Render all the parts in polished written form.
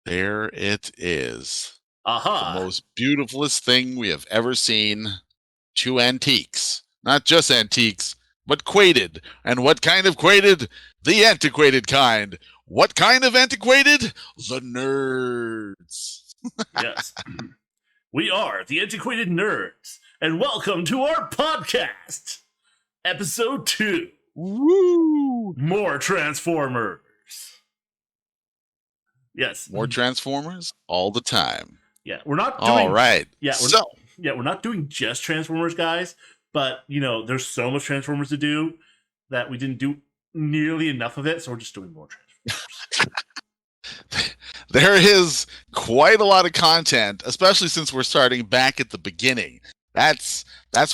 There it is. The Aha! most beautifulest thing we have ever seen. Two antiques. Not just antiques, but quated. And what kind of quated? The antiquated kind. What kind of antiquated? The nerds. Yes. We are the Antiquated Nerds, and welcome to our podcast! Episode 2. Woo! More Transformers. Yes. More Transformers all the time. Yeah, we're not doing All right. we're not doing just Transformers, guys, but there's so much Transformers to do that we didn't do nearly enough of it, so we're just doing more Transformers. There is quite a lot of content, especially since we're starting back at the beginning. That's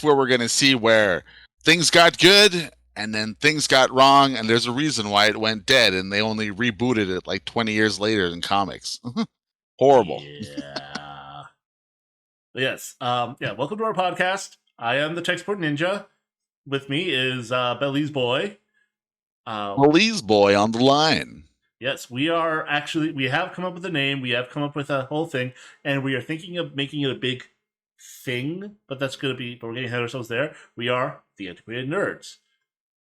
where we're going to see where things got good and then things got wrong, and there's a reason why it went dead, and they only rebooted it like 20 years later in comics. Horrible. Yeah. Yes. Welcome to our podcast. I am the Textbook Ninja. With me is Belize Boy. Belize Boy on the line. Yes, we have come up with a name, we have come up with a whole thing, and we are thinking of making it a big thing, but we're getting ahead of ourselves there. We are the Antiquated Nerds.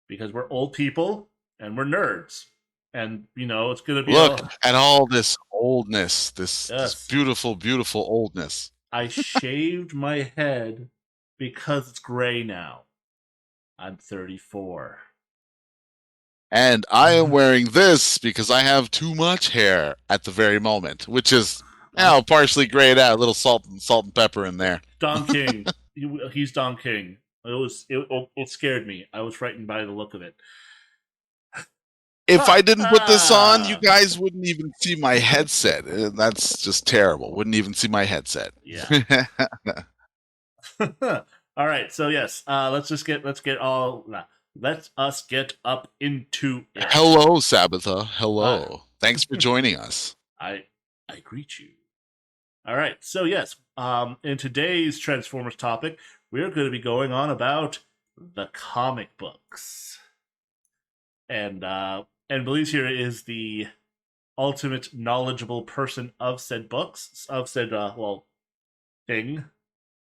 Because we're old people, and we're nerds. And, it's going to be... Look at all this oldness, this beautiful, beautiful oldness. I shaved my head because it's gray now. I'm 34. And I am wearing this because I have too much hair at the very moment, which is now partially grayed out, a little salt and pepper in there. Don King. He's Don King. It scared me. I was frightened by the look of it. If I didn't put this on, you guys wouldn't even see my headset. That's just terrible. Wouldn't even see my headset. Yeah. All right. So yes, let's us get up into it. Hello, Sabbatha. Hello. Thanks for joining us. I greet you. All right. So yes, in today's Transformers topic, we're going to be going on about the comic books. And Belize here is the ultimate knowledgeable person of said books, of said, thing.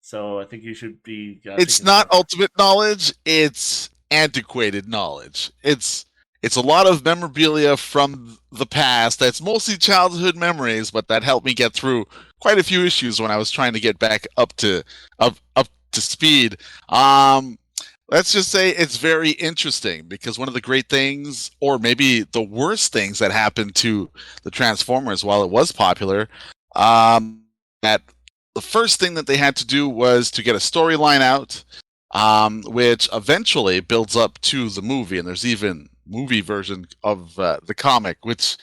So I think you should be... it's not ultimate knowledge, it's antiquated knowledge. It's a lot of memorabilia from the past that's mostly childhood memories, but that helped me get through quite a few issues when I was trying to get back up to speed. Let's just say it's very interesting because one of the great things, or maybe the worst things that happened to the Transformers while it was popular, that the first thing that they had to do was to get a storyline out, which eventually builds up to the movie, and there's even movie version of the comic, which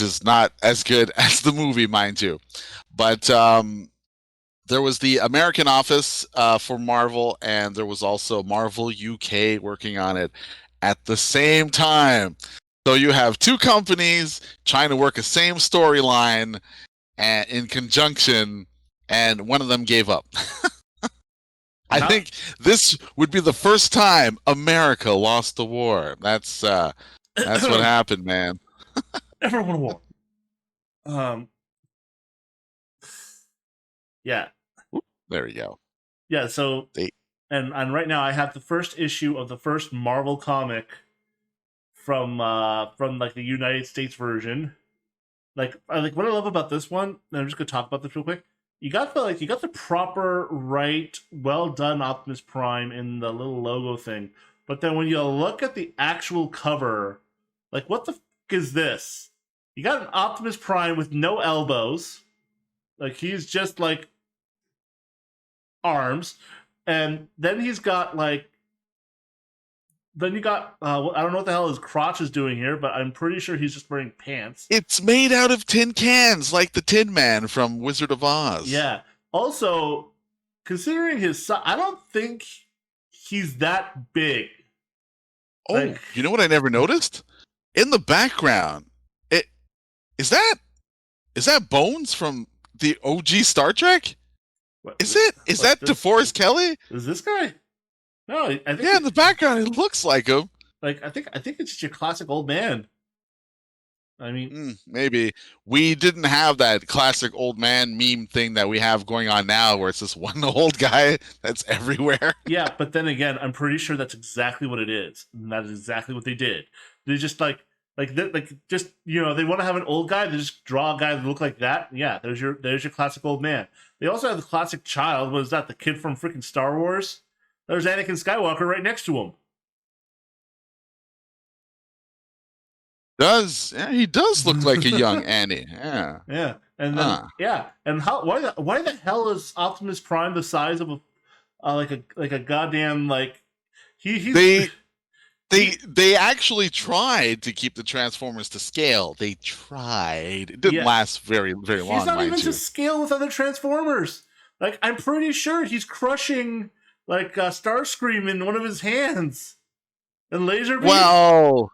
is not as good as the movie, mind you. But there was the American office for Marvel, and there was also Marvel UK working on it at the same time. So you have two companies trying to work a same storyline in conjunction, and one of them gave up. I think this would be the first time America lost the war. That's what happened, man. Never won a war. Yeah. There we go. Yeah, so and right now I have the first issue of the first Marvel comic from like the United States version. Like what I love about this one, and I'm just gonna talk about this real quick. You got the proper, right, well done Optimus Prime in the little logo thing. But then when you look at the actual cover, like, what the f*** is this? You got an Optimus Prime with no elbows. Like, he's just, like, arms. And then he's got, like... Then you got... I don't know what the hell his crotch is doing here, but I'm pretty sure he's just wearing pants. It's made out of tin cans, like the Tin Man from Wizard of Oz. Yeah. Also, considering his size, I don't think he's that big. Oh, you know what I never noticed? In the background, is that Bones from the OG Star Trek? Is that DeForest Kelley? Is this guy? No, I think in the background it looks like him. Like I think it's just your classic old man. I mean, maybe we didn't have that classic old man meme thing that we have going on now, where it's this one old guy that's everywhere. yeah, but then again, I'm pretty sure that's exactly what it is. And that is exactly what they did. They just just they want to have an old guy. They just draw a guy that look like that. Yeah, there's your classic old man. They also have the classic child. What is that? The kid from freaking Star Wars. There's Anakin Skywalker right next to him. He does look like a young Annie. Yeah. Yeah, and then and why the hell is Optimus Prime the size of a goddamn he's they actually tried to keep the Transformers to scale. They tried. It didn't last very long. He's not even to scale with other Transformers. Like, I'm pretty sure he's crushing Starscream in one of his hands and Laserbeam. Well,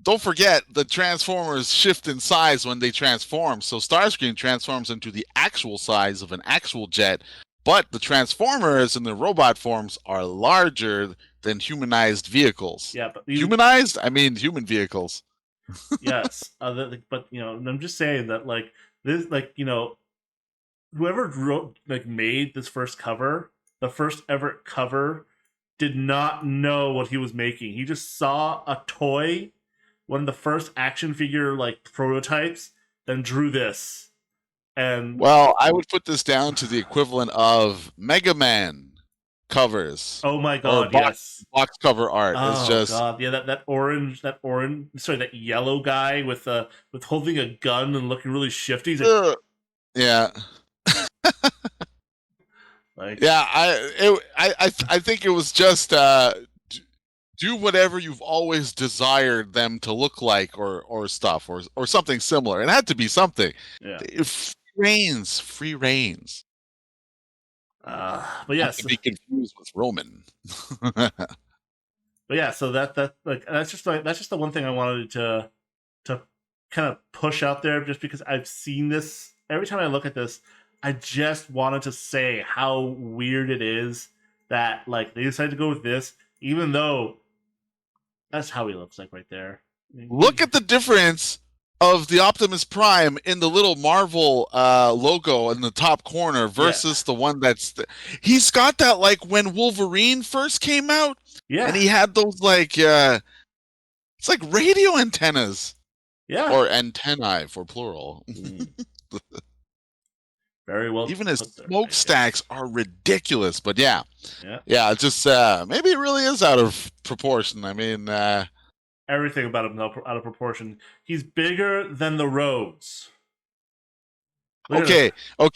don't forget the Transformers shift in size when they transform. So Starscream transforms into the actual size of an actual jet, but the Transformers in the robot forms are larger than humanized vehicles. Yeah, but humanized? I mean human vehicles. Yes, but I'm just saying that this whoever made this first cover, the first ever cover, did not know what he was making. He just saw a toy, one of the first action figure prototypes, then drew this. And well, I would put this down to the equivalent of Mega Man covers. Oh my god, yes. Box cover art. Oh it's just god, yeah, that yellow guy with holding a gun and looking really shifty. He's like, yeah. I think it was just do whatever you've always desired them to look like, or stuff, or something similar. It had to be something. Yeah. Free reigns. But yes, not to be confused with Roman. But yeah, so that's just the one thing I wanted to kind of push out there, just because I've seen this. Every time I look at this, I just wanted to say how weird it is that they decided to go with this, even though that's how he looks like right there. Look at the difference of the Optimus Prime in the little Marvel logo in the top corner versus the one he's got that when Wolverine first came out. Yeah. And he had those it's like radio antennas. Yeah. Or antennae for plural. Very well. Even his smokestacks are ridiculous, but yeah, it's just maybe it really is out of proportion. I mean, everything about him out of proportion. He's bigger than the roads. Okay. I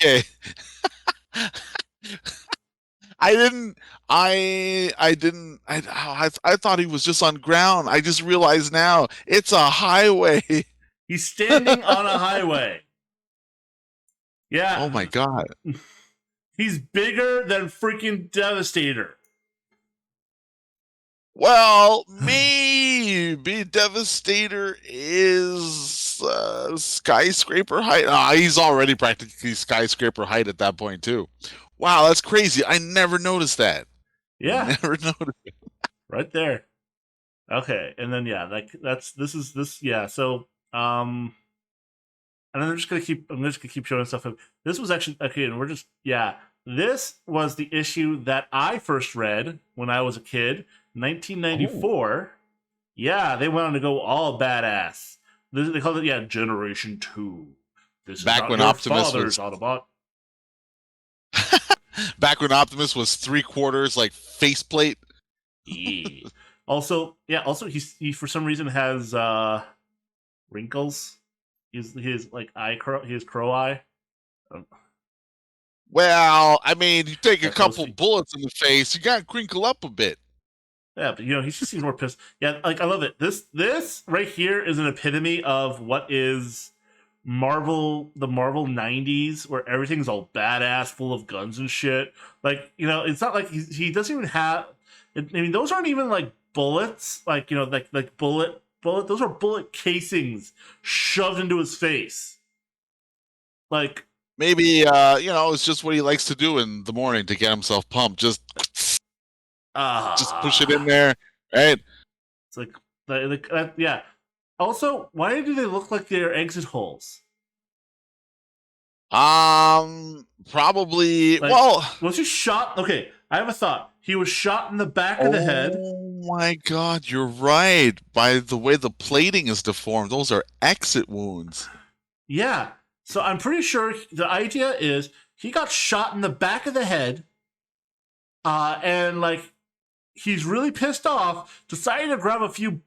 thought he was just on ground. I just realized now it's a highway. He's standing on a highway. Yeah. Oh my god. He's bigger than freaking Devastator. Well, maybe Devastator is skyscraper height. He's already practically skyscraper height at that point too. Wow, that's crazy. I never noticed that. Yeah. Never noticed it. Right there. Okay, and then so and I'm just gonna keep showing stuff. This was actually okay, and this was the issue that I first read when I was a kid, 1994. Ooh. Yeah, they went on to go all badass. They called it Generation 2. This back is when your Optimus father's was Autobot. Back when Optimus was 3/4 faceplate. Yeah. Also, he for some reason has wrinkles. His crow eye. Well, I mean, you take a couple bullets in the face, you gotta crinkle up a bit. Yeah, but he just seems more pissed. Yeah, I love it. This right here is an epitome of what is the Marvel 90s, where everything's all badass, full of guns and shit. It's not like he doesn't even have. I mean, those aren't even bullets. Bullet. Those are bullet casings shoved into his face. Maybe it's just what he likes to do in the morning to get himself pumped. Just push it in there, right? It's yeah. Also, why do they look like they're exit holes? Probably. Like, Well, was he shot? Okay, I have a thought. He was shot in the back of the head. oh my God, you're right. By the way the plating is deformed, those are exit wounds. Yeah. So I'm pretty sure the idea is he got shot in the back of the head, and like he's really pissed off. Decided to grab a few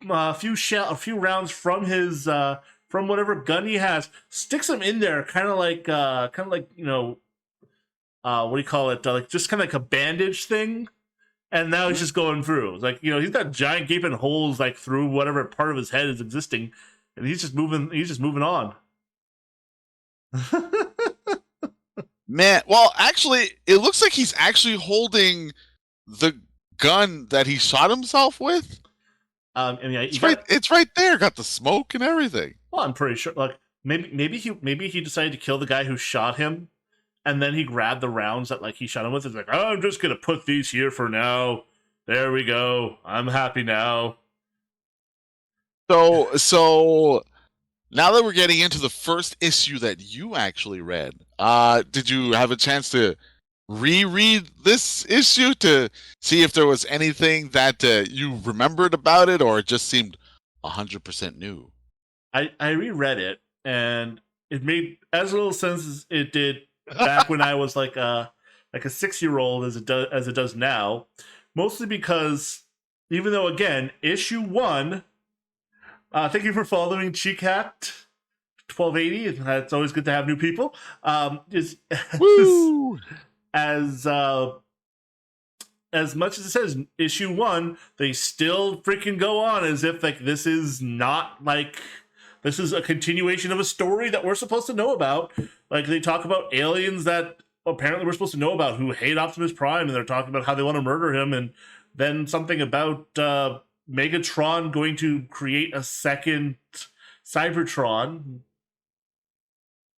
rounds from his from whatever gun he has, sticks them in there, kind of like what do you call it? Like just kind of like a bandage thing. And now he's just going through. It's like, he's got giant gaping holes like through whatever part of his head is existing, and he's just moving. He's just moving on. Man, well, actually, it looks like he's actually holding the gun that he shot himself with. I mean, you It's right. got. It's right there. Got the smoke and everything. Well, I'm pretty sure. Like maybe he decided to kill the guy who shot him, and then he grabbed the rounds that like he shot him with. It's like, oh, I'm just gonna put these here for now. There we go. I'm happy now. So now that we're getting into the first issue that you actually read, did you have a chance to reread this issue to see if there was anything that you remembered about it, or it just seemed 100% new? I reread it, and it made as little sense as it did back when I was like a 6-year-old as it does now. Mostly because even though again issue one, thank you for following Cheekat 1280. It's always good to have new people. Is Woo! as as much as it says issue one, they still freaking go on as if like this is not like this is a continuation of a story that we're supposed to know about. Like they talk about aliens that apparently we're supposed to know about who hate Optimus Prime, and they're talking about how they want to murder him, and then something about Megatron going to create a second Cybertron.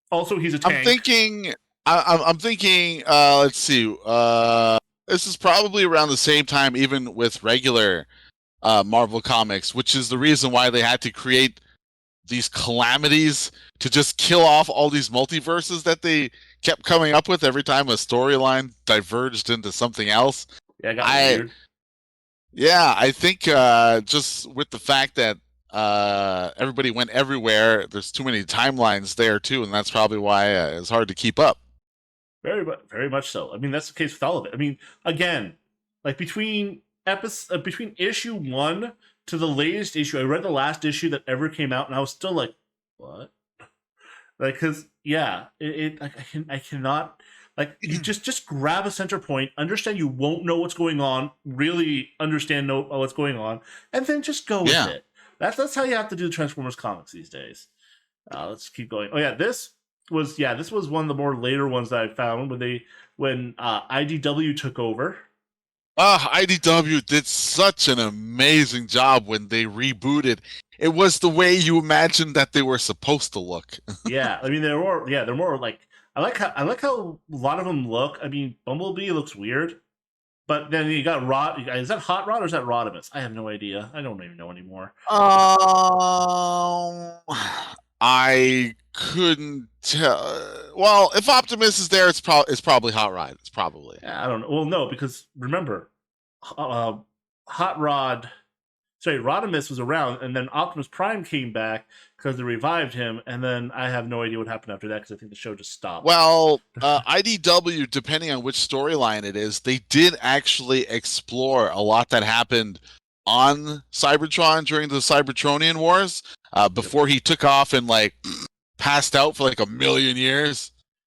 Also, he's a tank. I'm thinking. I'm thinking. Let's see. This is probably around the same time, even with regular Marvel comics, which is the reason why they had to create these calamities to just kill off all these multiverses that they kept coming up with every time a storyline diverged into something else. Yeah, it got weird. Yeah, I think just with the fact that everybody went everywhere, there's too many timelines there too, and that's probably why it's hard to keep up. Very much so. I mean, that's the case with all of it. I mean, again, like between issue one to the latest issue, I read the last issue that ever came out, and I was still like, what? Like, because yeah, like, I cannot like you just grab a center point, understand you won't know what's going on, really understand know what's going on, and then just go with it. That's how you have to do Transformers comics these days. Let's keep going. Oh yeah, this was one of the more later ones that I found when IDW took over. IDW did such an amazing job when they rebooted. It was the way you imagined that they were supposed to look. Yeah, I mean they're more like I like how a lot of them look. I mean, Bumblebee looks weird, but then you got Rod. Is that Hot Rod or is that Rodimus? I have no idea. I don't even know anymore. I couldn't tell. Well, if Optimus is there, it's probably Hot Rod. It's probably. I don't know. Well, no, because remember, Hot Rod. Sorry, Rodimus was around, and then Optimus Prime came back because they revived him, and then I have no idea what happened after that because I think the show just stopped. Well, IDW, depending on which storyline it is, they did actually explore a lot that happened on Cybertron during the Cybertronian Wars before he took off and like passed out for like a million years.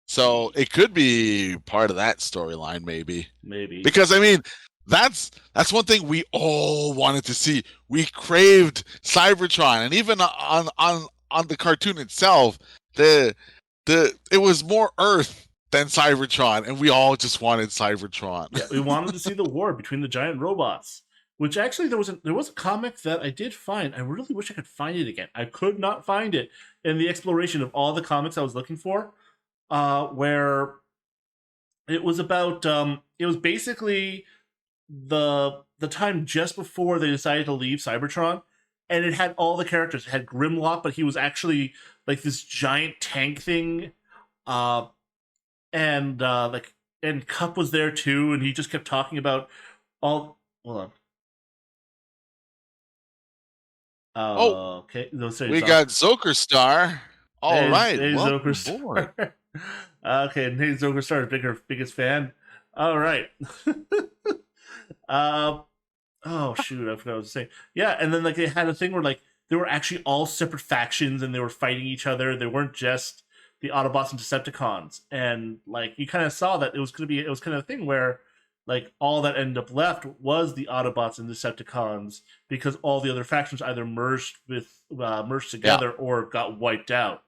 So it could be part of that storyline, maybe. Maybe because I mean, that's one thing we all wanted to see. We craved Cybertron, and even on the cartoon itself, it was more Earth than Cybertron, and we all just wanted Cybertron. Yeah, we wanted to see the war between the giant robots. Which actually there was a comic that I did find. I really wish I could find it again. I could not find it in the exploration of all the comics I was looking for, where it was about. It was basically the time just before they decided to leave Cybertron, and it had all the characters. It had Grimlock, but he was actually like this giant tank thing, uh, and Cup was there too, and he just kept talking about all. Hold on. Oh, Okay. No, sorry, we got Zoker Star. All right, Hey, welcome Zoker aboard. Star. Okay, and hey, Zoker Star, biggest fan. All right. uh, oh shoot, I forgot what I was saying. Yeah, and then like they had a thing where like they were actually all separate factions and they were fighting each other. They weren't just the Autobots and Decepticons. And like you kind of saw that it was kind of a thing where like all that ended up left was the Autobots and Decepticons because all the other factions either merged Yeah. together or got wiped out.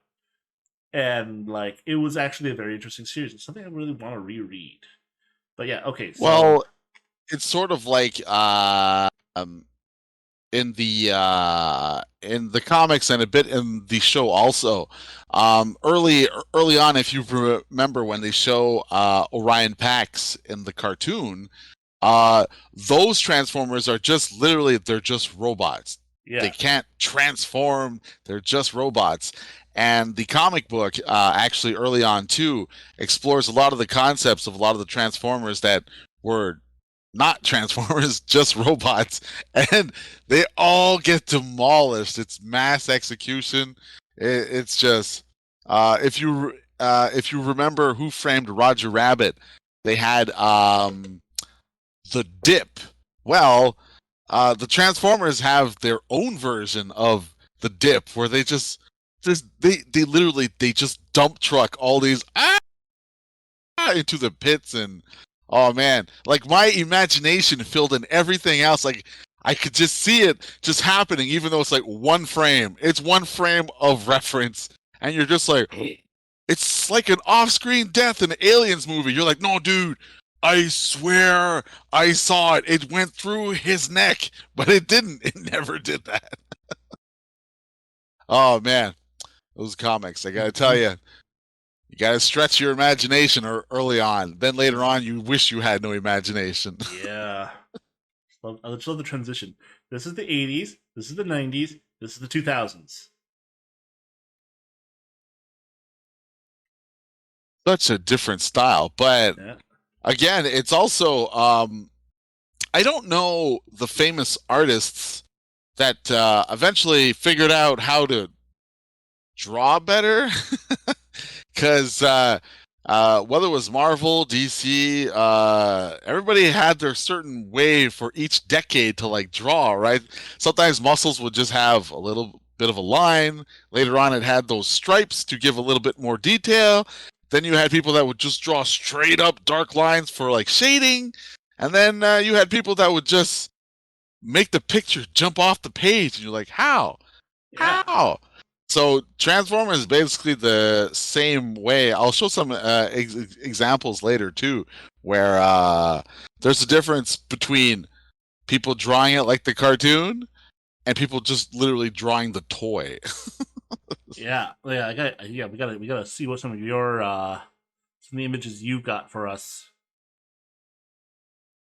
And like it was actually a very interesting series. It's something I really want to reread. But yeah, okay, so Well, it's sort of like in the comics and a bit in the show also. Early on, if you remember when they show Orion Pax in the cartoon, those Transformers are just literally they're just robots. yeah, They can't transform. They're just robots. And the comic book, actually early on too, explores a lot of the concepts of a lot of the Transformers that were not Transformers, just robots, and they all get demolished. It's mass execution. It's just if you remember Who Framed Roger Rabbit, they had the dip. Well, the Transformers have their own version of the dip where they literally they just dump truck all these into the pits. And oh man, like my imagination filled in everything else. Like I could just see it just happening, even though it's like one frame. It's one frame of reference, and you're just like, it's like an off-screen death in an Aliens movie. You're like, no, dude, I swear I saw it. It went through his neck, but it didn't. It never did that. Oh man, those comics. I gotta tell you, you gotta stretch your imagination early on. Then later on, you wish you had no imagination. yeah. I just love the transition. This is the 80s. This is the 90s. This is the 2000s. Such a different style, but Yeah. again, it's also I don't know the famous artists that eventually figured out how to draw better. Because whether it was Marvel, DC, everybody had their certain way for each decade to like draw, right? Sometimes Muscles would just have a little bit of a line. Later on, it had those stripes to give a little bit more detail. Then you had people that would just draw straight up dark lines for like shading. And then you had people that would just make the picture jump off the page. And you're like, how? Yeah. How? So Transformers is basically the same way. I'll show some examples later too, where there's a difference between people drawing it like the cartoon and people just literally drawing the toy. Yeah. Yeah. We gotta see what some of some of the images you got for us.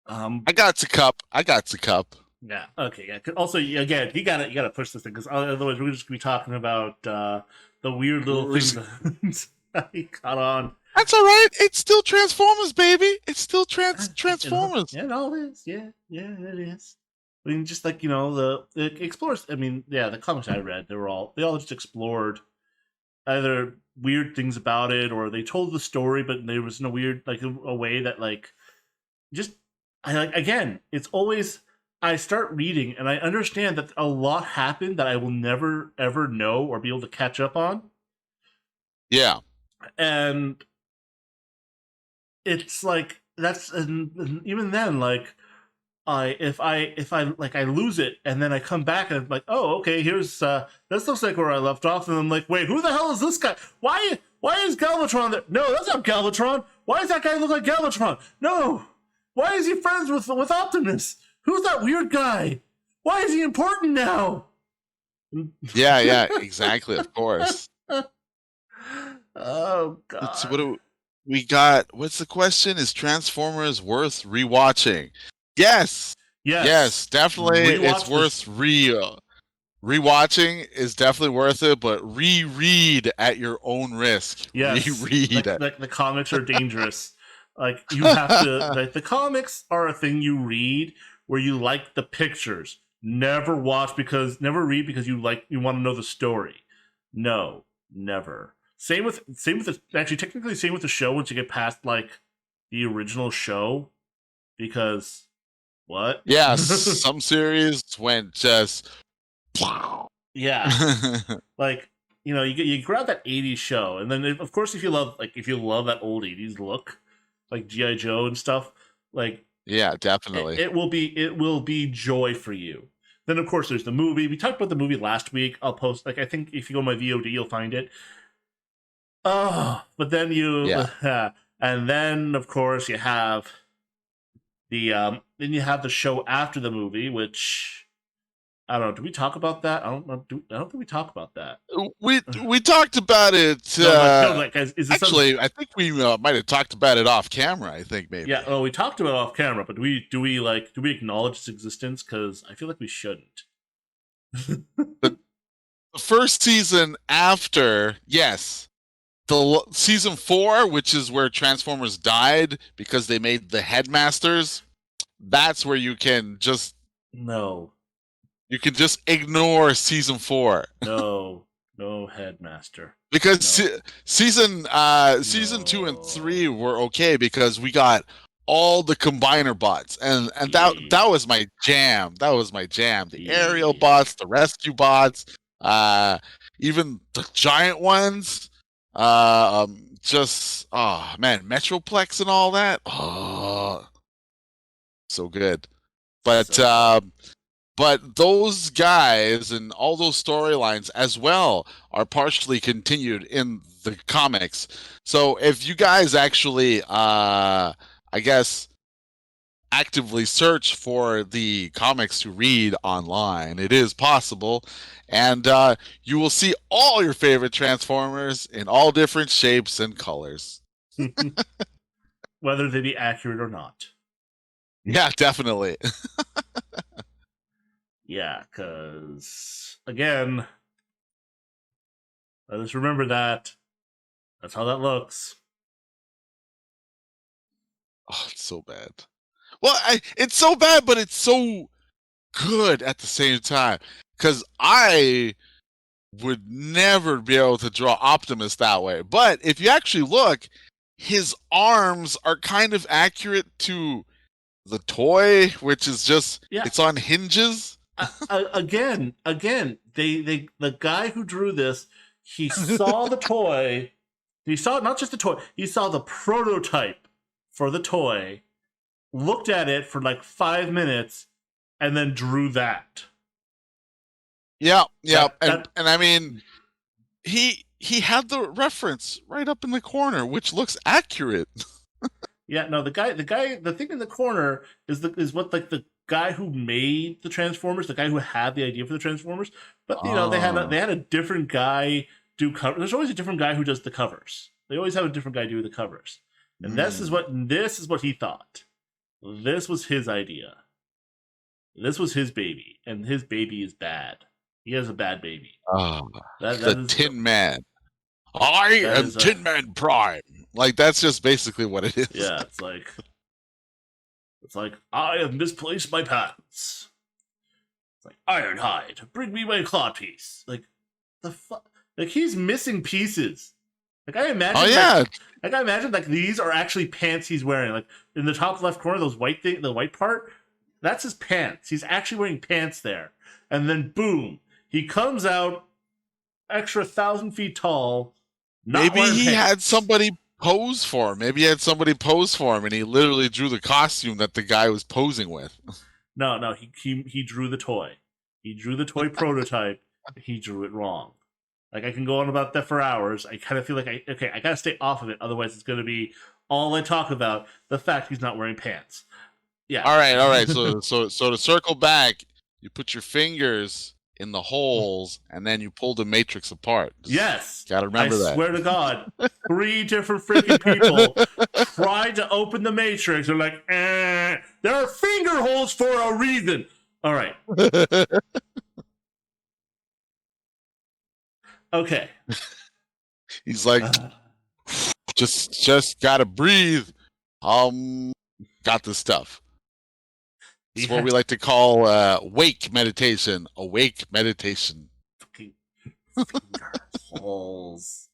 I got a cup. I got a cup. Yeah. Okay. Yeah. Also, again, you gotta push this thing because otherwise we're just gonna be talking about the weird little things that he caught on. That's all right. It's still Transformers, baby. It's still Transformers. It all is. Yeah. Yeah. It is. I mean, just like the explorers. I mean, yeah, the comics I read, they all just explored either weird things about it or they told the story, but there was no weird like a way that like just I like again. It's always I start reading and I understand that a lot happened that I will never ever know or be able to catch up on. Yeah. And it's like that's and even then like if I like I lose it and then I come back and I'm like, oh okay, here's this looks like where I left off, and I'm like, wait, who the hell is this guy? Why is Galvatron there? No, that's not Galvatron. Why does that guy look like Galvatron? No, why is he friends with Optimus? Who's that weird guy? Why is he important now? Yeah, exactly, of course. Oh Let's see, god. what do we got? What's the question? Is Transformers worth rewatching? Yes. Yes. Yes, definitely it's Rewatch this. worth re Rewatching is definitely worth it, but reread at your own risk. Yes, Reread like it. the comics are dangerous. Like you have to like the comics are a thing you read where you like the pictures. Never read because you want to know the story. No, never. Same with actually technically same with the show once you get past like the original show because what? Yeah, some series went just. Yeah, like you grab that '80s show, and then of course if you love that old '80s look, like GI Joe and stuff, like Yeah, it, definitely. it will be it will be joy for you. Then of course there's the movie. We talked about the movie last week. I'll post I think if you go to my VOD you'll find it. Oh, but then Yeah. and then of course you have the show after the movie, which I don't know. Do we talk about that? I don't know. I don't think we talk about that. We talked about it. No, like, guys, is this something? Actually, I think we might have talked about it off camera. I think maybe Yeah. Oh, we talked about it off camera, but do we acknowledge its existence? Because I feel like we shouldn't. the first season after, yes, the season 4, which is where Transformers died because they made the headmasters. That's where No, you can just ignore season 4 no, headmaster. because No, season 2 and 3 were okay because we got all the combiner bots, and yeah, that was my jam. That was my jam. The aerial yeah. bots, the rescue bots, uh even the giant ones. Just, oh man, Metroplex and all that. Oh, so good. But So good. but those guys and all those storylines as well are partially continued in the comics. So if you guys actually, I guess, actively search for the comics to read online, it is possible, and you will see all your favorite Transformers in all different shapes and colors. Whether they be accurate or not. Yeah, definitely. Yeah, because again, let us remember that. That's how that looks. Oh, it's so bad. Well, it's so bad, but it's so good at the same time. Because I would never be able to draw Optimus that way. But if you actually look, his arms are kind of accurate to the toy, which is just, Yeah. it's on hinges. Again, the guy who drew this, he saw the toy. He saw not just the toy. He saw the prototype for the toy, looked at it for like 5 minutes, and then drew that. Yeah, yeah, That and I mean, he had the reference right up in the corner, which looks accurate. yeah, no, the thing in the corner is what like the guy who made the Transformers, the guy who had the idea for the Transformers. But Oh. they had a different guy do cover. There's always a different guy who does the covers. They always have a different guy do the covers, and Mm. this is what he thought. This was his idea. This was his baby, and his baby is bad. He has a bad baby. Oh, That the is Tin Man. I that am is a Tin Man Prime. Like, that's just basically what it is. yeah. It's like I have misplaced my patents. It's like Ironhide, bring me my claw piece. Like the fuck, like he's missing pieces. Like I Oh imagine, yeah. like these are actually pants he's wearing. Like in the top left corner, the white part, that's his pants. He's actually wearing pants there. And then boom, he comes out extra 1,000 feet tall, not Maybe wearing he had pants. somebody pose for him. Maybe he had somebody pose for him and he literally drew the costume that the guy was posing with. No, he drew the toy. He drew the toy prototype. He drew it wrong. Like I can go on about that for hours. I kind of feel like I gotta stay off of it. Otherwise, it's gonna be all I talk about. The fact he's not wearing pants. Yeah. All right, all right. So to circle back, you put your fingers in the holes and then you pull the matrix apart. Just Yes. gotta I remember swear to God, 3 different freaking people that. tried to open the Matrix. They're like, there are finger holes for a reason. All right. Okay. He's like, just gotta breathe. Got this stuff. It's what we like to call wake meditation. Awake meditation. Fucking finger holes.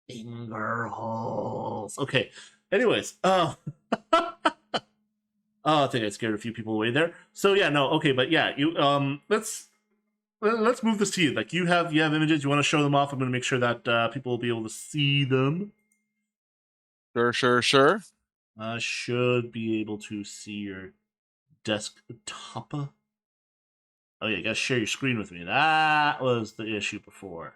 Finger holes. Okay. Anyways, I think I scared a few people away there. So yeah, no, okay, but yeah, you let's move this to you. Like you have images, you want to show them off. I'm going to make sure that people will be able to see them. Sure. I should be able to see your desktop. Oh yeah, you gotta share your screen with me. That was the issue before.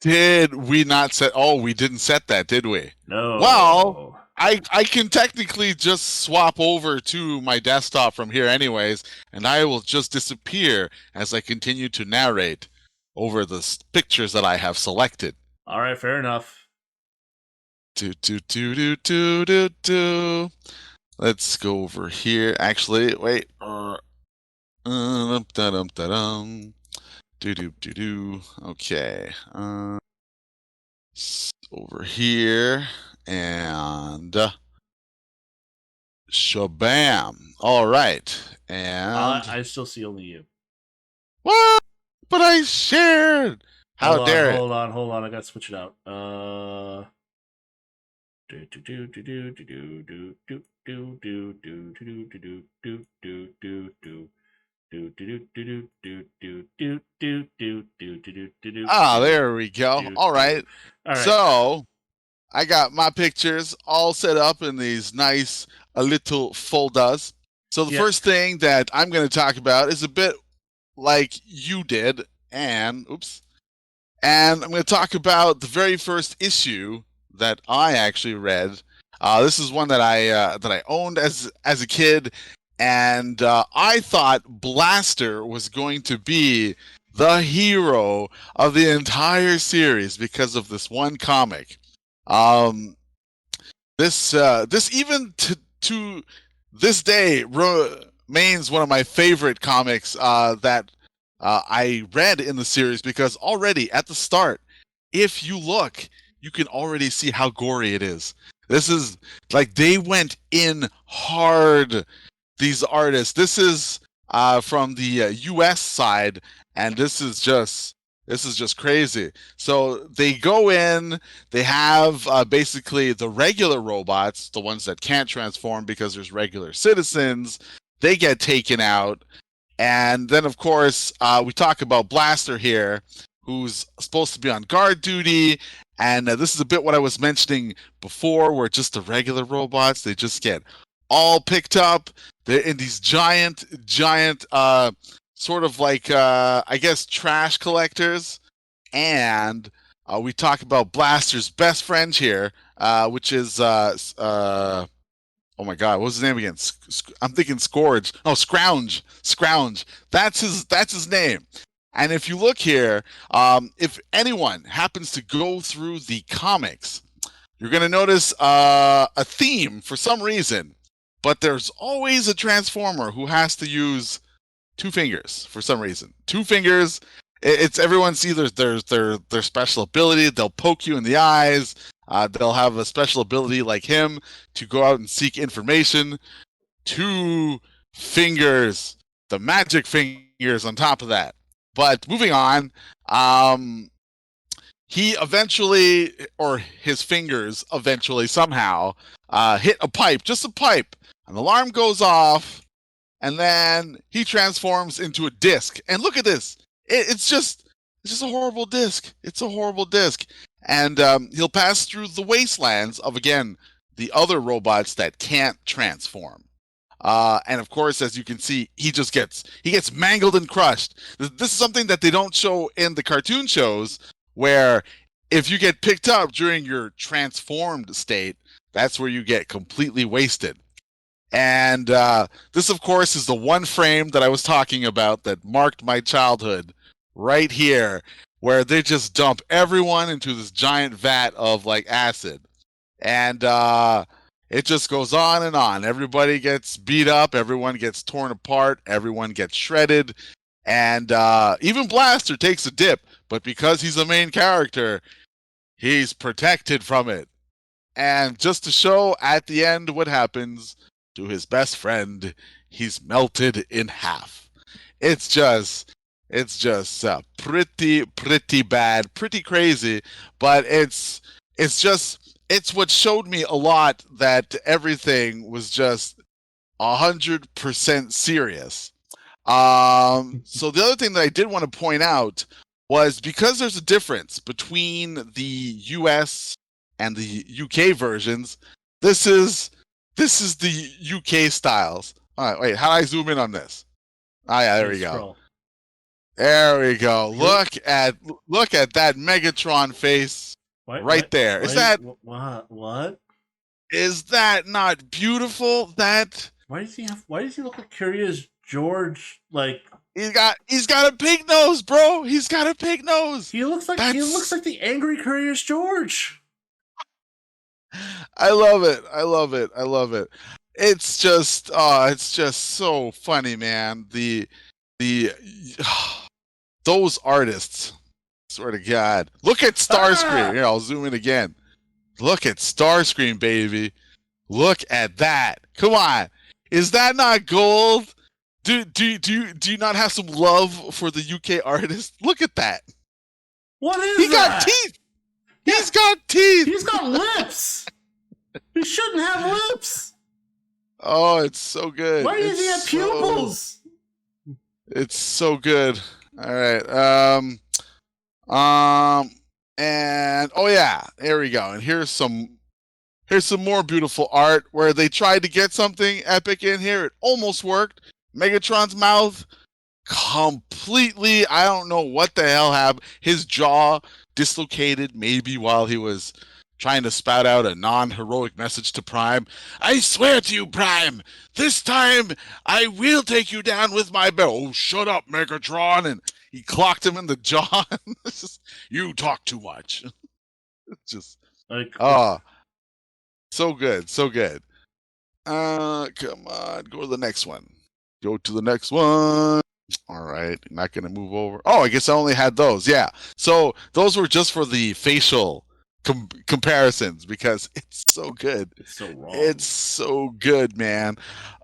Did we not set? Oh, we didn't set that, did we? No. Well, I can technically just swap over to my desktop from here anyways, and I will just disappear as I continue to narrate over the pictures that I have selected. All right, fair enough. Let's go over here. Actually, wait. Okay. Over here and shabam. All right. And I still see only you. What? But I shared. How dare it? Hold on. I gotta switch it out. There we go. All right. So I got my pictures all set up in these nice little folders. So the first thing that I'm going to talk about is a bit like you did, and I'm going to talk about the very first issue that I actually read. This is one that I owned as a kid, and I thought Blaster was going to be the hero of the entire series because of this one comic. This even to this day remains one of my favorite comics that I read in the series, because already at the start, if you look, you can already see how gory it is. This is like they went in hard, these artists. This is from the US side, and this is just crazy. So they go in, they have basically the regular robots, the ones that can't transform because there's regular citizens, they get taken out. And then, of course, we talk about Blaster here, who's supposed to be on guard duty. And this is a bit what I was mentioning before, where just the regular robots, they just get all picked up. They're in these giant, sort of like, I guess, trash collectors. And we talk about Blaster's best friend here, which is, oh my God, what was his name again? I'm thinking Scourge. Oh, Scrounge. That's his name. And if you look here, if anyone happens to go through the comics, you're going to notice a theme for some reason. But there's always a Transformer who has to use 2 fingers for some reason. 2 fingers. It's everyone's either their special ability. They'll poke you in the eyes. They'll have a special ability like him to go out and seek information. 2 fingers, the magic fingers on top of that. But moving on, he eventually, or his fingers eventually somehow, hit a pipe, just a pipe. An alarm goes off, and then he transforms into a disc. And look at this. It's just a horrible disc. It's a horrible disc. And he'll pass through the wastelands of, again, the other robots that can't transform. And of course, as you can see, he gets mangled and crushed. This is something that they don't show in the cartoon shows, where if you get picked up during your transformed state, that's where you get completely wasted. And this, of course, is the one frame that I was talking about that marked my childhood right here, where they just dump everyone into this giant vat of like acid. And it just goes on and on. Everybody gets beat up, everyone gets torn apart, everyone gets shredded, and even Blaster takes a dip. but because he's a main character, he's protected from it. And just to show at the end what happens to his best friend, he's melted in half. It's just pretty bad, pretty crazy, but it's what showed me a lot that everything was just 100% serious. So the other thing that I did want to point out was because there's a difference between the US and the UK versions. This is the UK styles. All right, wait, how do I zoom in on this? Oh yeah, there we go. Scroll. There we go. Look at that Megatron face right there. Is that what? Is that not beautiful? That why does he look like Curious George? Like he's got a pig nose, bro. He's got a pig nose. He looks like the angry Curious George. I love it. It's just so funny, man. Those artists, swear to God. Look at Starscream. Here, I'll zoom in again. Look at Starscream, baby. Look at that. Come on. Is that not gold? Do you not have some love for the UK artist? Look at that. What is he got teeth. Yeah. He's got teeth. He's got lips. He shouldn't have lips. Oh, it's so good. Why does he have pupils? It's so good. All right. And oh yeah, there we go. And here's some more beautiful art where they tried to get something epic in here. It almost worked. Megatron's mouth completely, I don't know what the hell happened. His jaw dislocated maybe while he was trying to spout out a non-heroic message to Prime. I swear to you, Prime, this time I will take you down with my belt. Oh, shut up, Megatron. And he clocked him in the jaw. You talk too much. It's just, so good, so good. Come on, go to the next one. Go to the next one. All right, not going to move over. Oh, I guess I only had those. Yeah. So those were just for the facial comparisons because it's so good. It's so wrong. It's so good, man.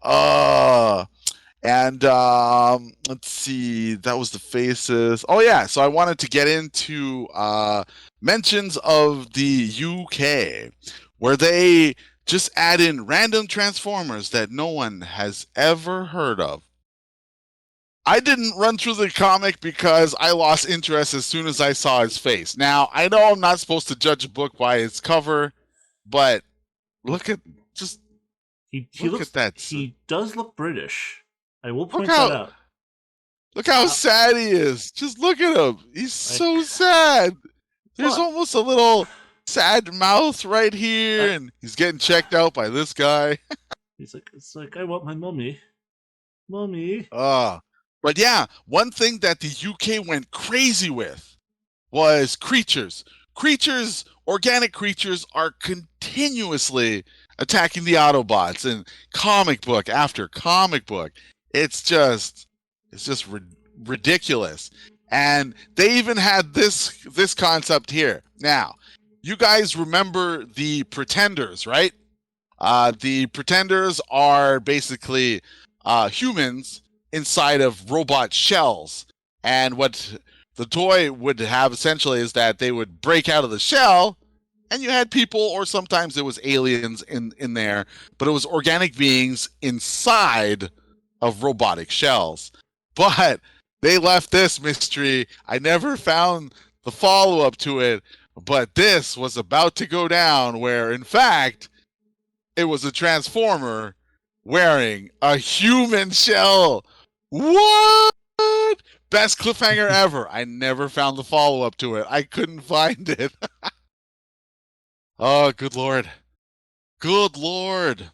And let's see. That was the faces. Oh, yeah. So I wanted to get into mentions of the UK where they just add in random Transformers that no one has ever heard of. I didn't run through the comic because I lost interest as soon as I saw his face. Now, I know I'm not supposed to judge a book by its cover, but look at that. He does look British. I will point that out. Look how sad he is. Just look at him. He's so sad. There's almost a little sad mouth right here, and he's getting checked out by this guy. It's like, I want my mommy. Mommy. But yeah, one thing that the UK went crazy with was creatures. Organic creatures are continuously attacking the Autobots in comic book after comic book. It's just ridiculous. And they even had this concept here. Now, you guys remember the Pretenders, right? The Pretenders are basically humans inside of robot shells. And what the toy would have essentially is that they would break out of the shell, and you had people, or sometimes it was aliens in there, but it was organic beings inside of robotic shells. But they left this mystery. I never found the follow-up to it, but this was about to go down where, in fact, it was a Transformer wearing a human shell. What? Best cliffhanger ever. I never found the follow-up to it. I couldn't find it. Oh, good Lord. Good Lord.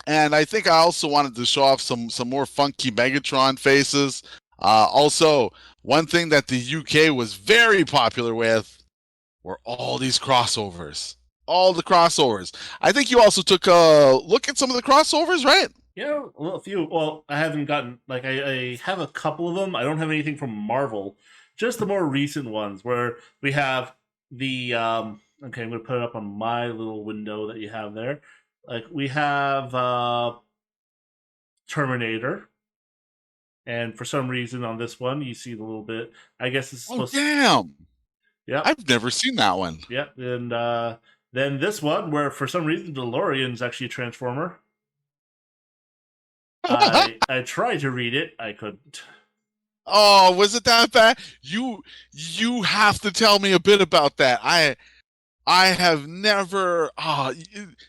And I think I also wanted to show off some more funky Megatron faces. Also, one thing that the UK was very popular with were all these crossovers. All the crossovers. I think you also took a look at some of the crossovers, right? Yeah, well, a few. Well, I haven't gotten, I have a couple of them. I don't have anything from Marvel just the more recent ones where we have the okay, I'm gonna put it up on my little window that you have there. Like we have Terminator, and for some reason on this one you see the little bit. I guess it's Oh, supposed. damn! Yep, I've never seen that one. yep, and then this one where for some reason DeLorean's actually a transformer. I tried to read it, I couldn't. Oh, was it that bad? You have to tell me a bit about that. I have never. Oh,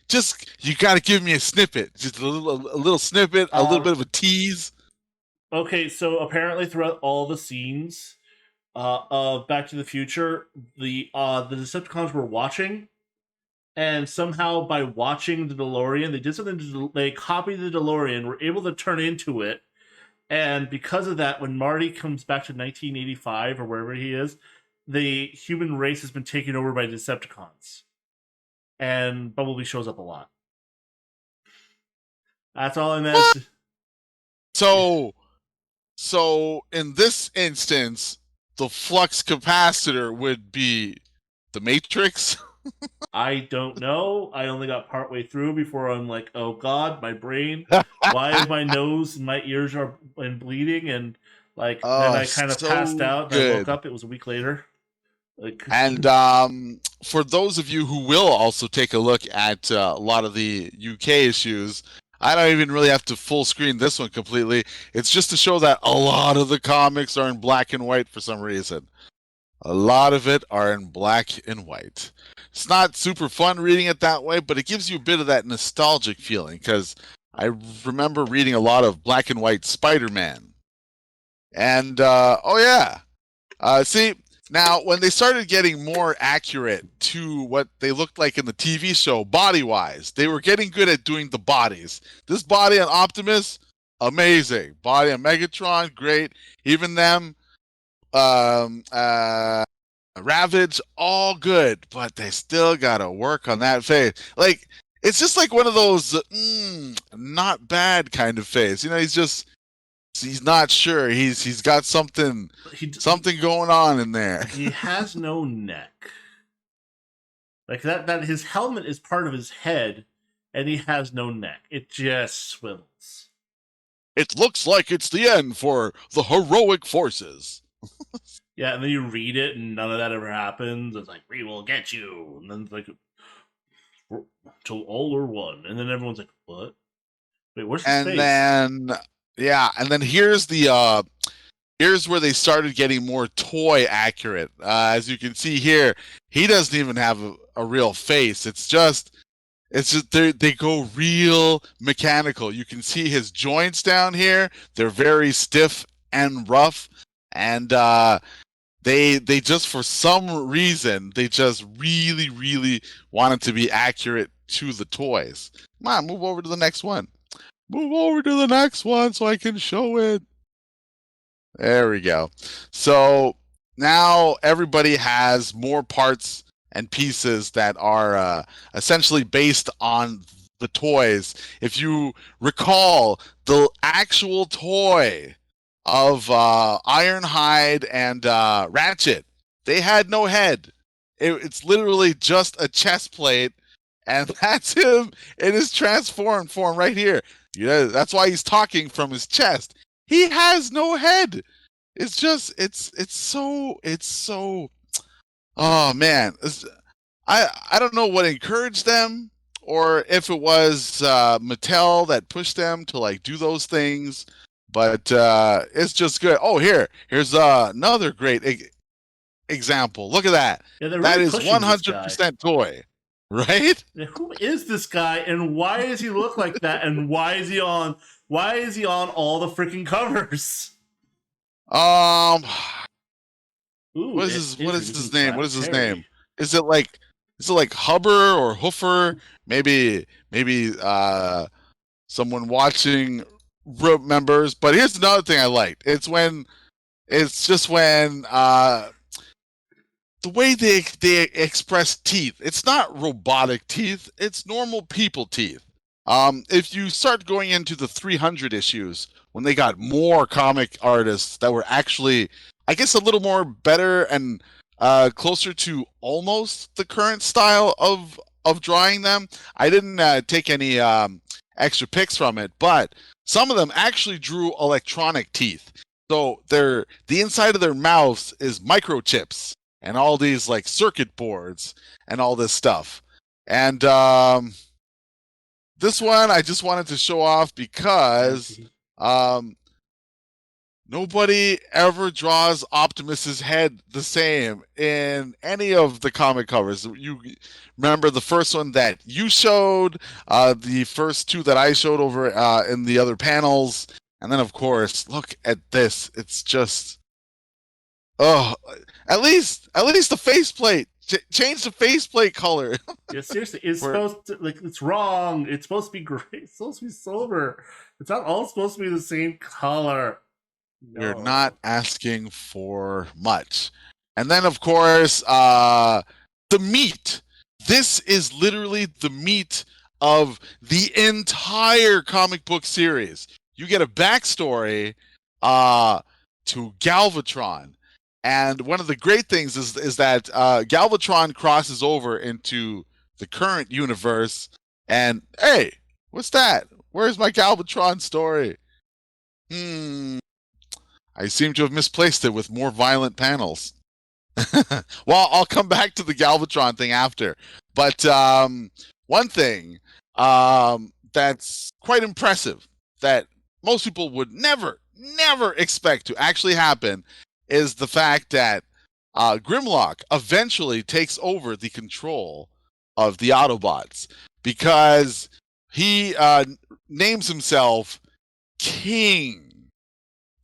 just you got to give me a snippet, just a little snippet, a little bit of a tease. Okay, so apparently throughout all the scenes of Back to the Future, the Decepticons were watching, and somehow by watching the DeLorean, they did something. They copied the DeLorean, were able to turn into it, and because of that, when Marty comes back to 1985 or wherever he is, the human race has been taken over by Decepticons, and Bumblebee shows up a lot. That's all I meant. So, so in this instance, the flux capacitor would be the Matrix. I don't know. I only got partway through before I'm like, oh god, my brain. Why is my nose and my ears are and bleeding? And like, then Oh, I kind of passed so out and I woke good. up. It was a week later. Like, And for those of you who will also take a look at a lot of the UK issues, I don't even really have to full screen this one completely. It's just to show that a lot of the comics are in black and white for some reason. A lot of it are in black and white. It's not super fun reading it that way, but it gives you a bit of that nostalgic feeling because I remember reading a lot of black and white Spider-Man. And oh yeah, see, now when they started getting more accurate to what they looked like in the TV show, body wise, they were getting good at doing the bodies. This body on Optimus, amazing. Body on Megatron, great. Even them, um, uh, Ravage, all good, but they still gotta work on that face. Like, it's just like one of those not bad kind of face. You know, he's not sure. He's got something going on in there. He has no neck. Like that his helmet is part of his head, and he has no neck. It just swivels. It looks like it's the end for the heroic forces. Yeah, and then you read it, and none of that ever happens. It's like, we will get you. And then it's like, till all or one. And then everyone's like, what? Wait, where's his face? And then here's where they started getting more toy accurate. As you can see here, he doesn't even have a real face. It's just they go real mechanical. You can see his joints down here. They're very stiff and rough. And they just for some reason they just really wanted to be accurate to the toys. Come on, move over to the next one. Move over to the next one so I can show it. There we go. So now everybody has more parts and pieces that are essentially based on the toys. If you recall, the actual toy of Ironhide and Ratchet, they had no head. It's literally just a chest plate, and that's him in his transformed form right here. Yeah, that's why he's talking from his chest. He has no head. It's just it's so. Oh man, I don't know what encouraged them, or if it was Mattel that pushed them to like do those things. But it's just good. Oh, here's another great example. Look at that. Yeah, they're That really is pushing this 100% toy, right? guy. Who is this guy, and why does he look like that? And why is he on? Why is he on all the freaking covers? Ooh, what is his name? What is his Terry. name? Is it like Hubber or Hoofer? Maybe someone watching remembers. But here's another thing I liked. It's just when the way they express teeth. It's not robotic teeth. It's normal people teeth. If you start going into the 300 issues, when they got more comic artists that were actually I guess a little more better and closer to almost the current style of drawing them. I didn't take any extra pics from it, but some of them actually drew electronic teeth. So the inside of their mouths is microchips and all these like circuit boards and all this stuff. And this one I just wanted to show off because um, nobody ever draws Optimus's head the same in any of the comic covers. You remember the first one that you showed, the first two that I showed over in the other panels, and then of course, look at this. It's just oh, at least the faceplate. Change the faceplate color. Yeah, seriously, it's supposed to like it's wrong. It's supposed to be gray. It's supposed to be silver. It's not all supposed to be the same color. No. We're not asking for much. And then, of course, the meat. This is literally the meat of the entire comic book series. You get a backstory to Galvatron. And one of the great things is that Galvatron crosses over into the current universe. And, hey, what's that? Where's my Galvatron story? I seem to have misplaced it with more violent panels. Well, I'll come back to the Galvatron thing after. But one thing that's quite impressive that most people would never expect to actually happen is the fact that Grimlock eventually takes over the control of the Autobots because he names himself King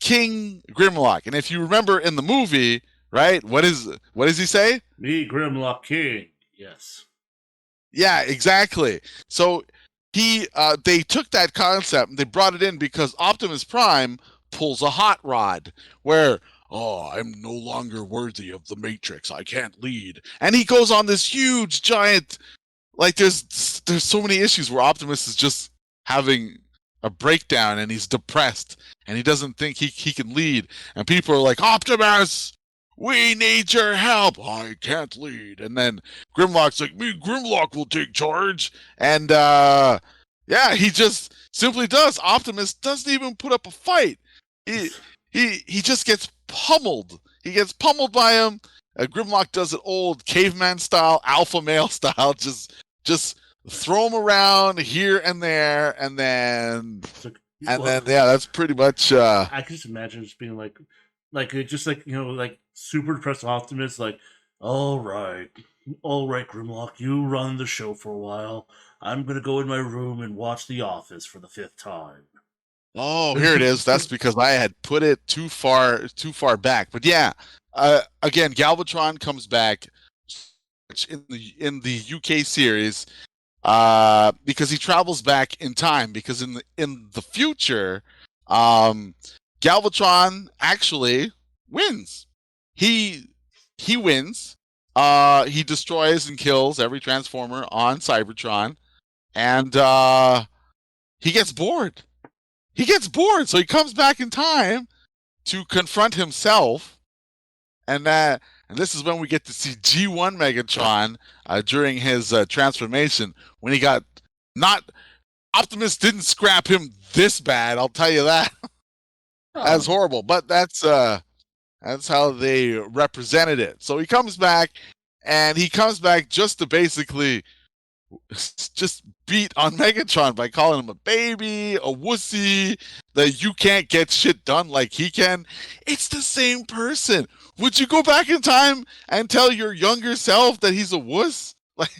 Grimlock. And if you remember in the movie, right, what does he say? Me, Grimlock King. Yes. Yeah, exactly. So they took that concept and they brought it in because Optimus Prime pulls a hot rod where, oh, I'm no longer worthy of the Matrix. I can't lead. And he goes on this huge giant, like there's so many issues where Optimus is just having a breakdown and he's depressed and he doesn't think he can lead. And people are like, Optimus, we need your help. I can't lead. And then Grimlock's like, me, Grimlock will take charge. And yeah, he just simply does. Optimus doesn't even put up a fight. He just gets pummeled. He gets pummeled by him. Grimlock does it old caveman style, alpha male style, just throw him around here and there, and then yeah, that's pretty much. I can just imagine just being like just like like super depressed Optimus, like, all right, Grimlock, you run the show for a while. I'm gonna go in my room and watch The Office for the 5th time. Oh, here it is. That's because I had put it too far back. But yeah, again, Galvatron comes back in the UK series because he travels back in time. Because in the future, Galvatron actually wins. He wins. He destroys and kills every Transformer on Cybertron, and he gets bored. So he comes back in time to confront himself, and this is when we get to see G1 Megatron during his transformation. When he got not Optimus didn't scrap him this bad, I'll tell you that. That's horrible, but that's how they represented it. So he comes back, and he comes back just to basically just beat on Megatron by calling him a baby, a wussy, that you can't get shit done like he can. It's the same person. Would you go back in time and tell your younger self that he's a wuss? Like,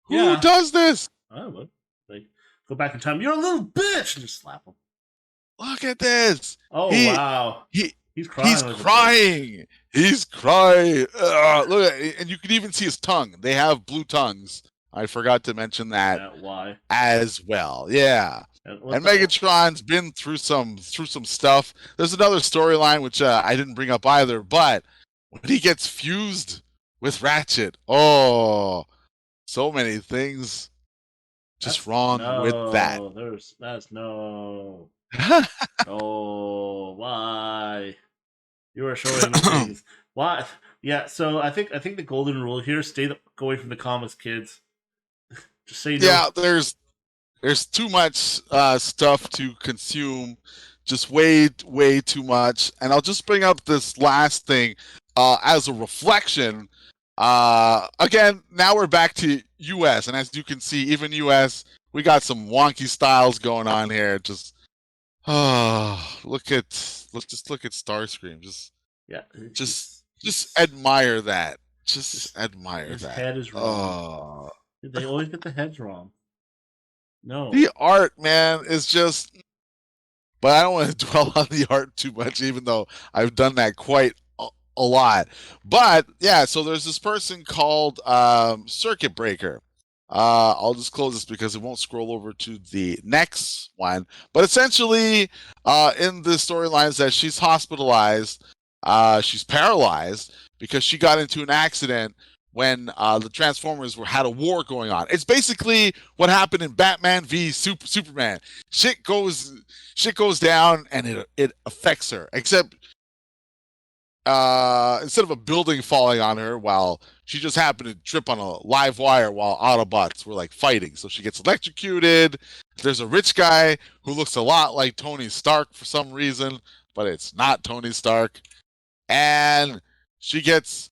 who does this? I would. Like, go back in time. You're a little bitch, and just slap him. Look at this. Oh, wow. He's crying. He's crying. Look, and you can even see his tongue. They have blue tongues. I forgot to mention that why as well. Yeah. And Megatron's been through some stuff. There's another storyline which I didn't bring up either, but when he gets fused with Ratchet, oh, so many things just wrong with that. That's no. Oh, why? You are showing me things. Why? Yeah. So I think the golden rule here: stay away from the comics, kids. Just say no. Yeah, there's too much stuff to consume, just way too much. And I'll just bring up this last thing as a reflection. Again, now we're back to U.S. and as you can see, even U.S. we got some wonky styles going on here. Just let's just look at Starscream. Yeah. Just admire that. Just admire His that. head is wrong. They always get the heads wrong. No. The art, man, is just. But I don't want to dwell on the art too much, even though I've done that quite a lot. But yeah, so there's this person called Circuit Breaker. I'll just close this because it won't scroll over to the next one. But essentially, in the storylines that she's hospitalized, she's paralyzed because she got into an accident when the Transformers had a war going on. It's basically what happened in Batman v Superman. Shit goes down and it affects her. Except instead of a building falling on her, while she just happened to trip on a live wire while Autobots were like fighting, so she gets electrocuted. There's a rich guy who looks a lot like Tony Stark for some reason, but it's not Tony Stark, and she gets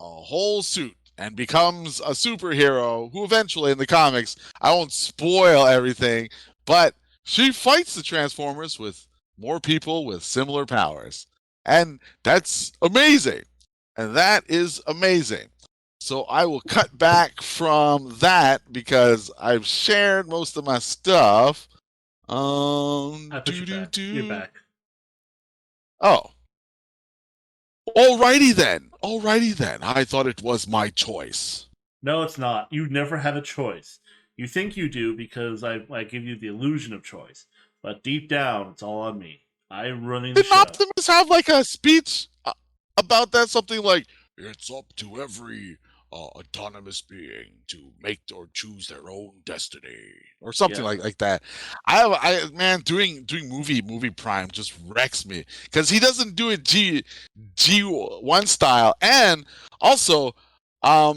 a whole suit and becomes a superhero who eventually in the comics, I won't spoil everything, but she fights the Transformers with more people with similar powers. And that's amazing. And that is amazing. So I will cut back from that because I've shared most of my stuff. I put you back. You're back. Oh. Alrighty then. Alrighty then. I thought it was my choice. No, it's not. You never had a choice. You think you do because I give you the illusion of choice. But deep down, it's all on me. I'm running the Didn't show. Optimus have like a speech about that? Something like, it's up to every autonomous being to make or choose their own destiny, or something like that. Man, doing movie prime just wrecks me because he doesn't do it G1 style, and also, I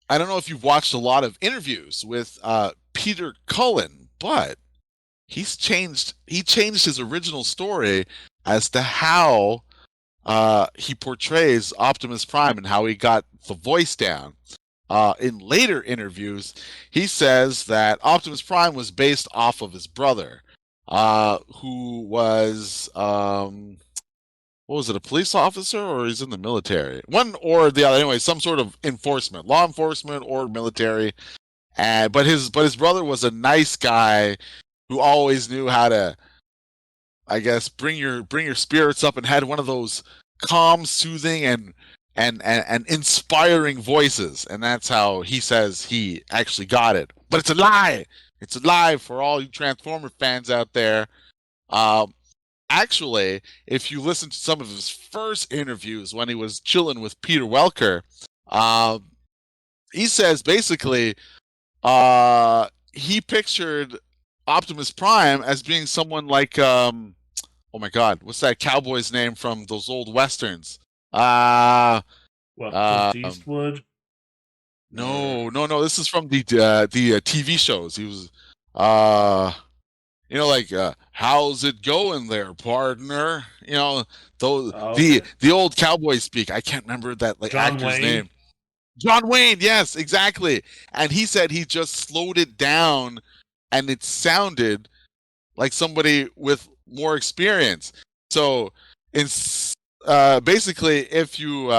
don't know if you've watched a lot of interviews with Peter Cullen, but he changed his original story as to how he portrays Optimus Prime and how he got the voice down. In later interviews, he says that Optimus Prime was based off of his brother, who was what was it, a police officer, or he's in the military? One or the other. Anyway, some sort of law enforcement or military. But his brother was a nice guy who always knew how to, I guess, bring your spirits up, and had one of those calm, soothing, and inspiring voices, and that's how he says he actually got it. But it's a lie. It's a lie for all you Transformer fans out there. Actually, if you listen to some of his first interviews when he was chilling with Peter Welker, he says basically he pictured Optimus Prime as being someone like oh my god, what's that cowboy's name from those old westerns? Clint Eastwood? No. This is from the TV shows. He was like how's it going there, partner? Those the old cowboy speak. I can't remember that actor's name. John Wayne, yes, exactly. And he said he just slowed it down and it sounded like somebody with more experience. So, basically, if you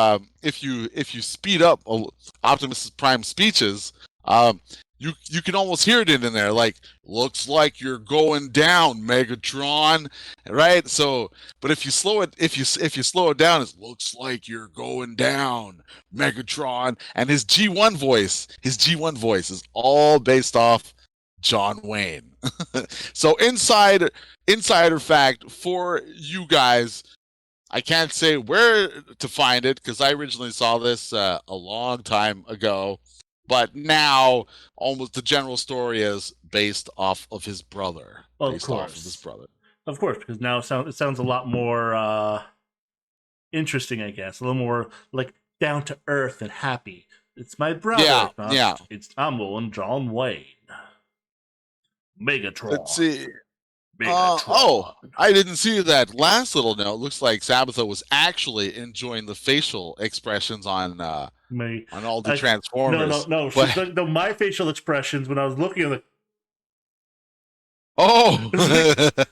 speed up Optimus Prime speeches, you can almost hear it in there. Like, looks like you're going down, Megatron, right? So, but if you slow it down, it looks like you're going down, Megatron. And his G1 voice is all based off John Wayne. So insider fact for you guys, I can't say where to find it because I originally saw this a long time ago, but now almost the general story is based off of his brother. Of course, because now it sounds a lot more interesting, I guess. A little more like down to earth and happy. It's my brother. Yeah, Not, yeah. it's Tumble and John Wayne. Let's Megatron. see. Oh, Megatron. I didn't see that last little note. Looks like Sabbatha was actually enjoying the facial expressions on all the Like, no, no, Transformers. no. But No, my facial expressions when I was looking at oh, the.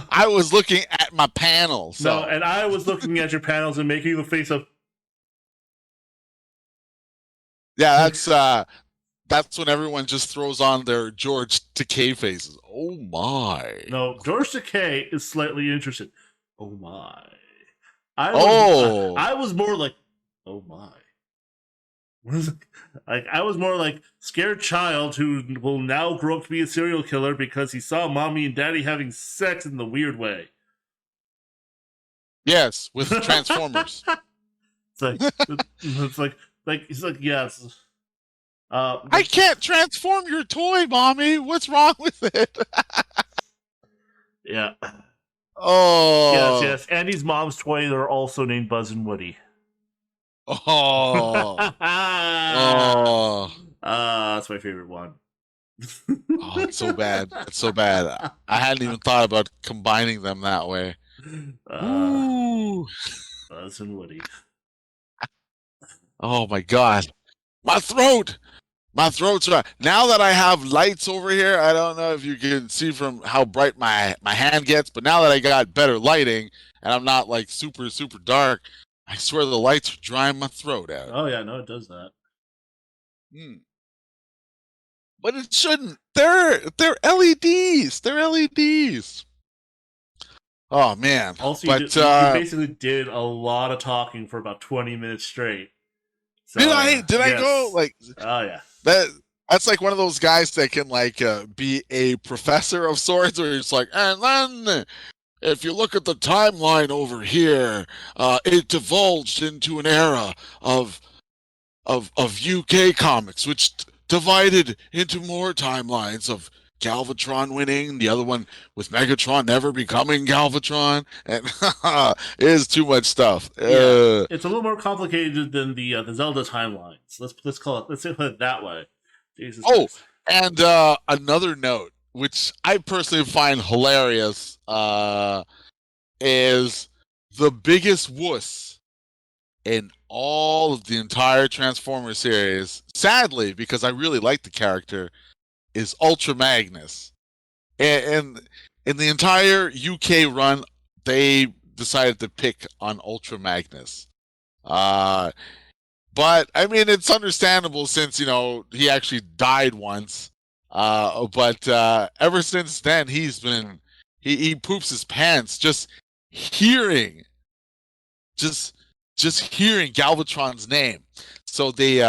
I was looking at my panel. No, So and I was looking at your panels and making the face of. yeah, that's when everyone just throws on their George Takei faces. Oh my. No, George Takei is slightly interested. Oh my. I was Oh. I was more like, oh my. Like I was more like scared child who will now grow up to be a serial killer because he saw mommy and daddy having sex in the weird way. Yes, with Transformers. It's like he's like yes. I can't transform your toy, mommy. What's wrong with it? Yeah. Oh. Yes. Andy's mom's toy are also named Buzz and Woody. Oh. Oh. That's my favorite one. Oh, it's so bad. It's so bad. I hadn't even thought about combining them that way. Ooh. Buzz and Woody. Oh my god. My throat! My throat's dry. Now that I have lights over here, I don't know if you can see from how bright my hand gets, but now that I got better lighting and I'm not like super, super dark, I swear the lights are drying my throat out. Oh yeah, no, it does that. But it shouldn't. They're LEDs. They're LEDs. Oh man. Also, but you basically did a lot of talking for about 20 minutes straight. So, did I yes. go like? Oh yeah. That's like one of those guys that can like be a professor of sorts, where it's like, and then if you look at the timeline over here, it divulged into an era of UK comics, which divided into more timelines of Galvatron winning, the other one with Megatron never becoming Galvatron, and it is too much stuff. Yeah, it's a little more complicated than the Zelda timelines. Let's call it. Let's put it that way. Jesus Christ. And another note, which I personally find hilarious, is the biggest wuss in all of the entire Transformers series, sadly, because I really like the character, is Ultra Magnus. And in the entire UK run, they decided to pick on Ultra Magnus. But I mean, it's understandable since he actually died once. But ever since then, he poops his pants hearing just just hearing Galvatron's name. So they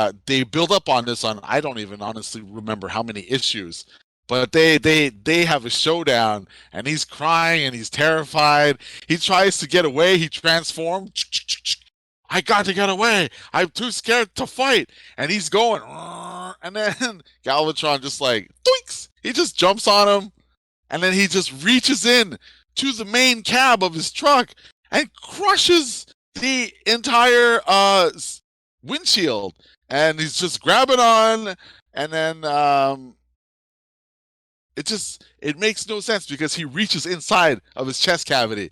build up on this on I don't even honestly remember how many issues. But they have a showdown and he's crying and he's terrified. He tries to get away, he transforms. I got to get away. I'm too scared to fight. And he's going, and then Galvatron just like, doinks! He just jumps on him, and then he just reaches in to the main cab of his truck and crushes the entire windshield. And he's just grabbing on, and then it makes no sense because he reaches inside of his chest cavity.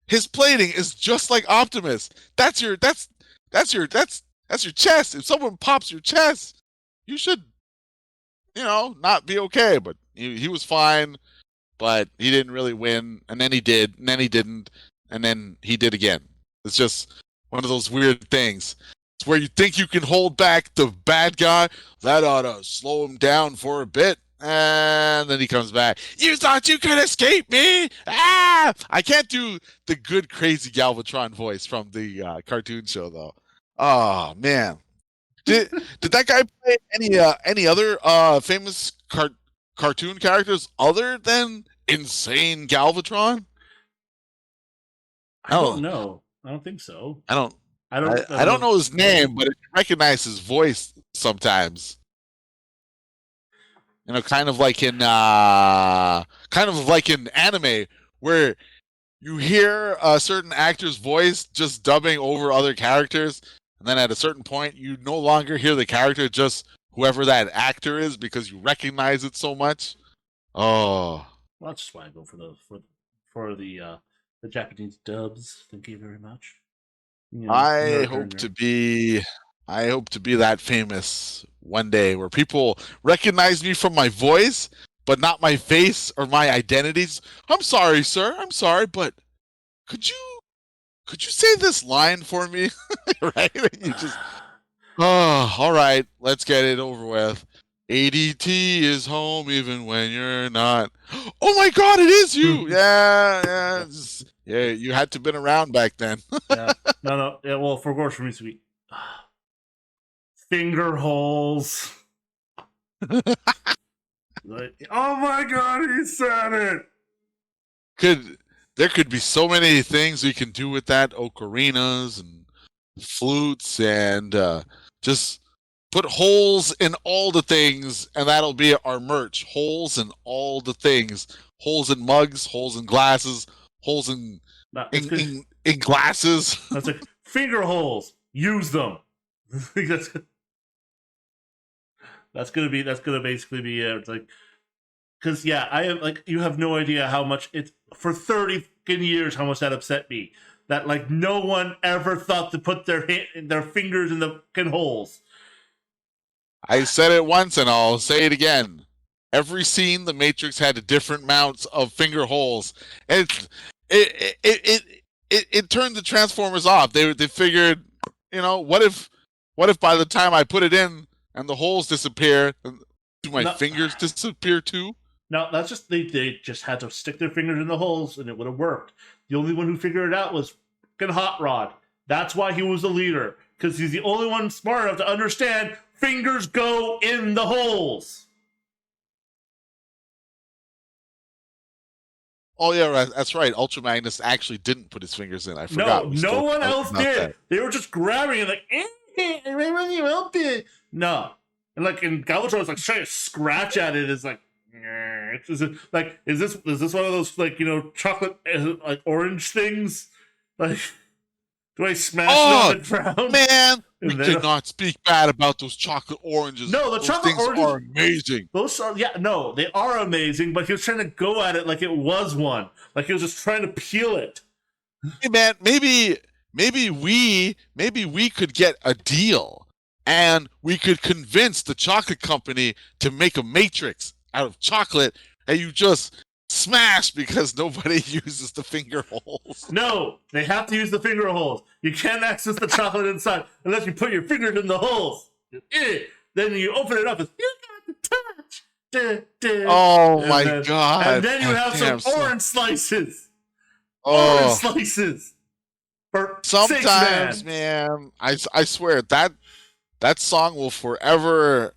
His plating is just like Optimus. That's your chest. If someone pops your chest, you should, not be okay. But he was fine, but he didn't really win. And then he did, and then he didn't, and then he did again. It's just one of those weird things. It's where you think you can hold back the bad guy. That ought to slow him down for a bit. And then he comes back. You thought you could escape me? Ah! I can't do the good, crazy Galvatron voice from the cartoon show, though. Oh man, did that guy play any other famous cartoon characters other than Insane Galvatron? I don't know. I don't think so. I don't know his name, but I recognize his voice sometimes. Kind of like in anime where you hear a certain actor's voice just dubbing over other characters, and then at a certain point, you no longer hear the character, just whoever that actor is, because you recognize it so much. Oh, Well, that's just why I go for the Japanese dubs. Thank you very much. You know, I nerd, nerd, hope nerd. to be I hope to be that famous one day where people recognize me from my voice, but not my face or my identities. I'm sorry, sir. I'm sorry, but could you say this line for me? Right? You just oh, all right, let's get it over with. ADT is home even when you're not. Oh my god, it is you. Yeah, yeah. Yeah, you had to been around back then. Yeah. No, no. Yeah, well, for course, for me to be finger holes. Like, oh my god, he said it. could there could be so many things we can do with that ocarinas and flutes and just put holes in all the things and that'll be our merch. Holes in all the things. Holes in mugs, holes in glasses, holes in No, it's good. in glasses. That's like finger holes. Use them. that's that's gonna basically be it. It's like because yeah, I have like you have no idea how much it's for 30 years how much that upset me. That like no one ever thought to put their fingers in the holes. I said it once and I'll say it again. Every scene, the Matrix had different amounts of finger holes. And it turned the Transformers off. They figured, what if by the time I put it in and the holes disappear, do my No, fingers disappear too? no, that's just they just had to stick their fingers in the holes and it would have worked. The only one who figured it out was fucking Hot Rod. That's why he was the leader because he's the only one smart enough to understand fingers go in the holes. Oh yeah, that's right. Ultra Magnus actually didn't put his fingers in. I No, forgot. We no spoke one else about did. that. They were just grabbing it like, help it. No. And like, and Galvatron was like trying to scratch at it. It's like, like, is this one of those like chocolate like orange things? Like, do I smash it on the ground? Man, we And then, cannot speak bad about those chocolate oranges. no, the Those chocolate things oranges are amazing. those are no, they are amazing. But he was trying to go at it like it was one, like he was just trying to peel it. Hey man, maybe we could get a deal and we could convince the chocolate company to make a matrix out of chocolate and you just smash because nobody uses the finger holes. No, they have to use the finger holes. You can't access the chocolate inside unless you put your fingers in the holes. Then you open it up and you got the touch. Oh And my then, god. and then you have Damn, some orange slices. Orange oh, slices. For sometimes, 6 man. man, I swear that song will forever.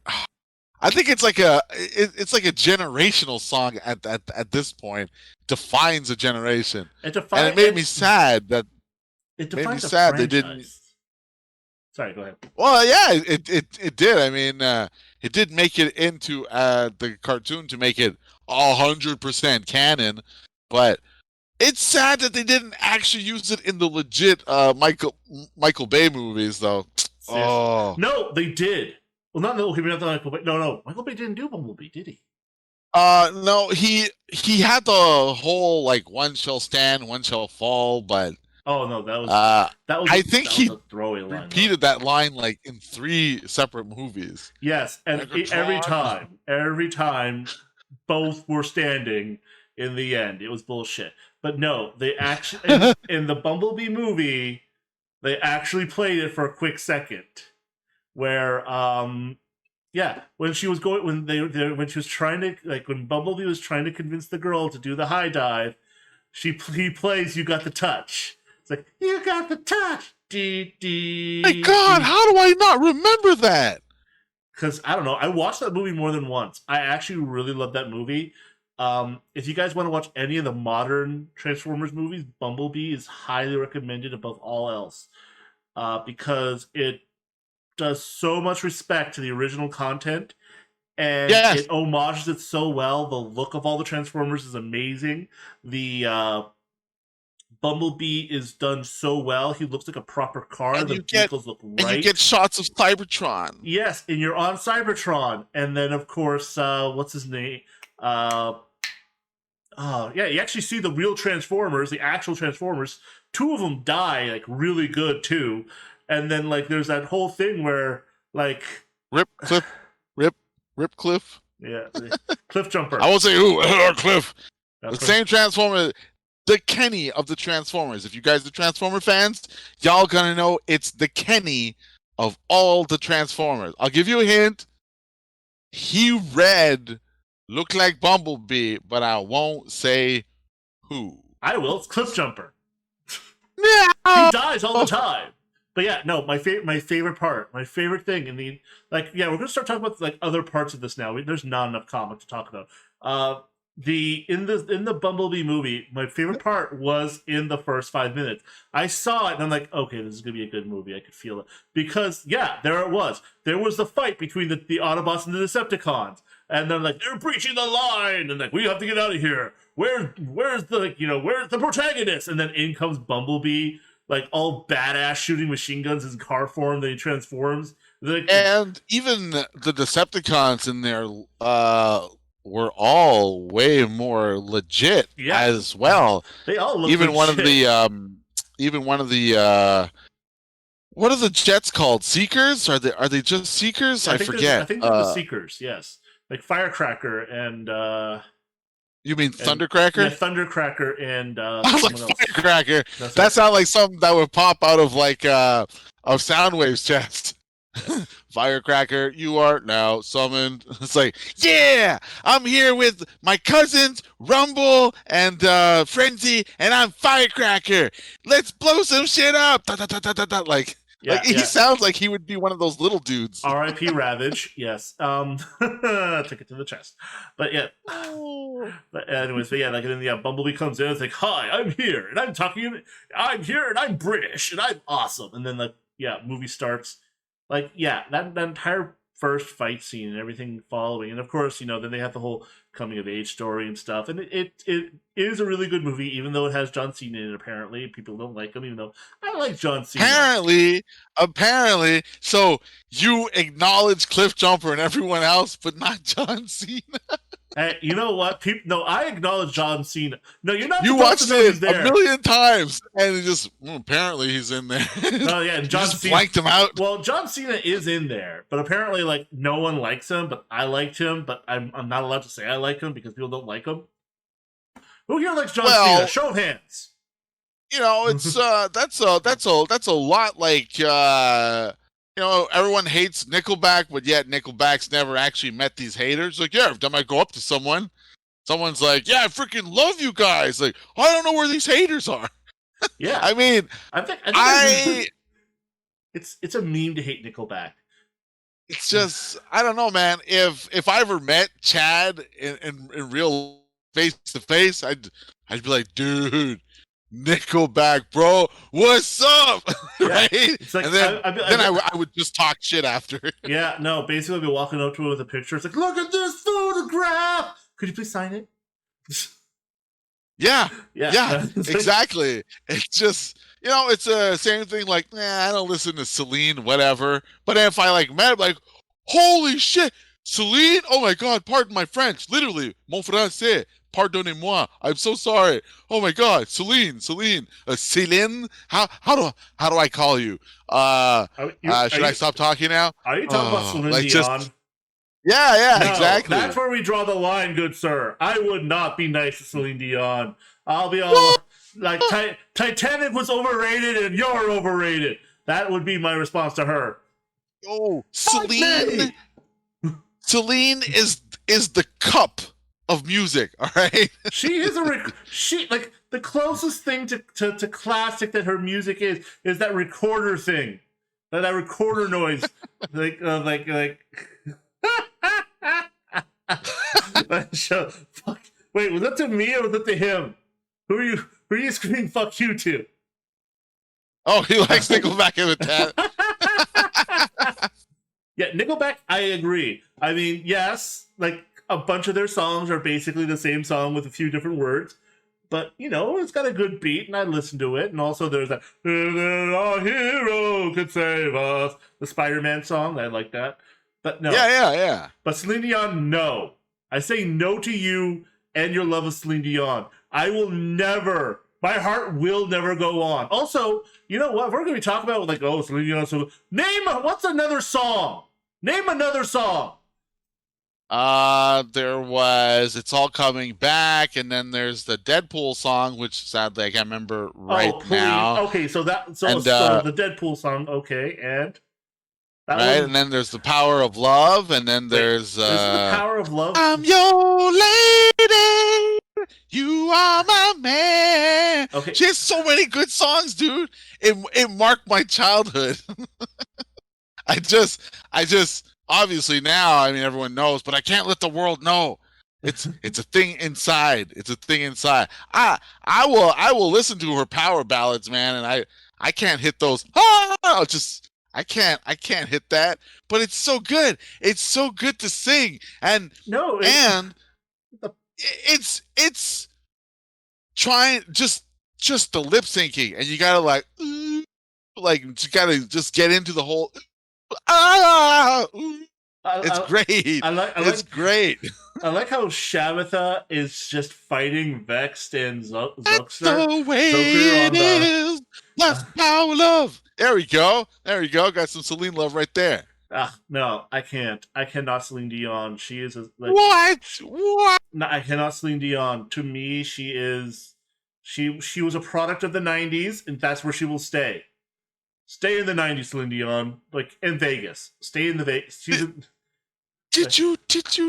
I think it's like it's like a generational song at this point. Defines a generation, and it made me sad that It made me defines a sad they didn't. franchise. Sorry, go ahead. Well, yeah, it did. I mean, it did make it into the cartoon to make it 100% canon, but it's sad that they didn't actually use it in the legit Michael Bay movies, though. Seriously. Oh, No, they did. Well, not Michael Bay. No. Michael Bay didn't do Bumblebee, did he? no, he had the whole like one shall stand, one shall fall, but Oh no, I think that was he a throwaway line. repeated that line like in 3 separate movies. Yes, and Megatron. every time, both were standing. In the end, it was bullshit. But no, they actually in the Bumblebee movie, they actually played it for a quick second, where yeah, when she was going when she was trying to like when Bumblebee was trying to convince the girl to do the high dive, he plays "You Got the Touch." It's like you got the touch. My God, how do I not remember that? Because I don't know, I watched that movie more than once. I actually really love that movie. If you guys want to watch any of the modern Transformers movies, Bumblebee is highly recommended above all else, because it does so much respect to the original content, and Yes. it homages it so well. The look of all the Transformers is amazing. The Bumblebee is done so well. He looks like a proper car. And The vehicles look right. And you get shots of Cybertron. Yes, and you're on Cybertron. And then, of course, what's his name? Yeah, you actually see the real Transformers, the actual Transformers. 2 of them die, like, really good, too. And then, like, there's that whole thing where, like... Rip Cliff. Yeah, Cliff Jumper. I won't say who, Cliff. That's the same Transformer, the Kenny of the Transformers. If you guys are Transformer fans, y'all gonna know it's the Kenny of all the Transformers. I'll give you a hint. He looked like Bumblebee, but I won't say who. I will. It's Cliff Jumper. Yeah. He dies all the time. But yeah, no, my favorite part, my favorite thing in the, like, yeah, we're gonna start talking about like other parts of this now. There's not enough comic to talk about. In the Bumblebee movie, my favorite part was in the first 5 minutes. I saw it and I'm like, okay, this is gonna be a good movie. I could feel it because yeah, there it was. There was the fight between the Autobots and the Decepticons, and then like they're breaching the line, and like we have to get out of here. Where's the, like, you know, where's the protagonist? And then in comes Bumblebee, like all badass, shooting machine guns in car form. Then he transforms. Like, and even the Decepticons in there were all way more legit as well. They all look even legit. one of the what are the jets called? Seekers? Are they just Seekers? I forget. I think they're the Seekers. Yes, like Firecracker and. You mean Thundercracker? Yeah, Thundercracker and I was like Firecracker. That sounds like something that would pop out of like of Soundwave's chest. Firecracker, you are now summoned. It's like, yeah, I'm here with my cousins Rumble and Frenzy, and I'm Firecracker. Let's blow some shit up. Da, da, da, da, da, da. Like he sounds like he would be one of those little dudes. R.I.P. Ravage. Yes. Took it to the chest. But yeah. But anyways, but yeah, like, and then Bumblebee comes in. It's like, hi, I'm here, and I'm here, and I'm British, and I'm awesome. And then movie starts. Like, yeah, that entire first fight scene and everything following, and of course, you know, then they have the whole coming of age story and stuff, and it is a really good movie, even though it has John Cena in it. Apparently, people don't like him, even though I like John Cena. Apparently, so you acknowledge Cliff Jumper and everyone else, but not John Cena. Hey, you know what? No, I acknowledge John Cena. No, you're not. You watched it a million times, and apparently he's in there. Oh yeah, and John Cena blanked him out. Well, John Cena is in there, but apparently, like, no one likes him. But I liked him, but I'm not allowed to say I like him because people don't like him. Who here likes John Cena? Show of hands. You know, it's that's a lot like. You know, everyone hates Nickelback, but yet Nickelback's never actually met these haters. Like, yeah, every time I go up to someone's like, yeah, I freaking love you guys. Like, I don't know where these haters are. Yeah. I mean, I think it's a meme to hate Nickelback. It's just, I don't know, man. If I ever met Chad in real face to face, I'd be like, dude, Nickelback, bro, what's up? Right? It's like, and then I would just talk shit after. Yeah, no, basically I'd be walking up to him with a picture. It's like, look at this photograph. Could you please sign it? Yeah, exactly. It's just, you know, it's the same thing. Like, I don't listen to Celine, whatever. But if I met him, like, holy shit, Celine! Oh my God, pardon my French. Literally, mon français. Pardonnez-moi. I'm so sorry. Oh my God, Celine. Celine. How do I call you? Should I stop talking now? Are you talking about Celine Dion? Yeah, no, exactly. That's where we draw the line, good sir. I would not be nice to Celine Dion. I'll be all like, Titanic was overrated and you're overrated. That would be my response to her. Oh, Celine is the cup of music, all right? She is like the closest thing to classic that her music is that recorder thing. That recorder noise. like fuck. Wait, was that to me or was that to him? Who are you screaming fuck you to? Oh, he likes Nickelback in the chat. Yeah, Nickelback, I agree. I mean, yes, like a bunch of their songs are basically the same song with a few different words. but it's got a good beat, and I listen to it. And also, there's that "Our hero could save us," the Spider-Man song. I like that, but no. Yeah. But Celine Dion, no. I say no to you and your love of Celine Dion. I will never. My heart will never go on. Also, you know what? We're going to be talking about Celine Dion. So what's another song? Name another song. There was "It's All Coming Back," and then there's the Deadpool song, which sadly I can't remember right now. Okay, so the Deadpool song, okay, and that right, and then there's "The Power of Love," and then there's "The Power of Love." I'm your lady, you are my man. Okay, she has so many good songs, dude. It marked my childhood. I just obviously now, I mean, everyone knows, but I can't let the world know. It's a thing inside. It's a thing inside. I will listen to her power ballads, man, and I can't hit those. I can't hit that. But it's so good. It's so good to sing, and it's trying just the lip syncing, and you gotta you gotta just get into the whole. It's great. It's great. I like how Shabatha is just fighting Vexed and Zuxer. That's the way it is. That's power love. There we go. Got some Celine love right there. No, I can't. I cannot Celine Dion. She is what? No, I cannot Celine Dion. To me, she is. She was a product of the '90s, and that's where she will stay. Stay in the '90s, Celine Dion. In Vegas. Stay in the Vegas. Did you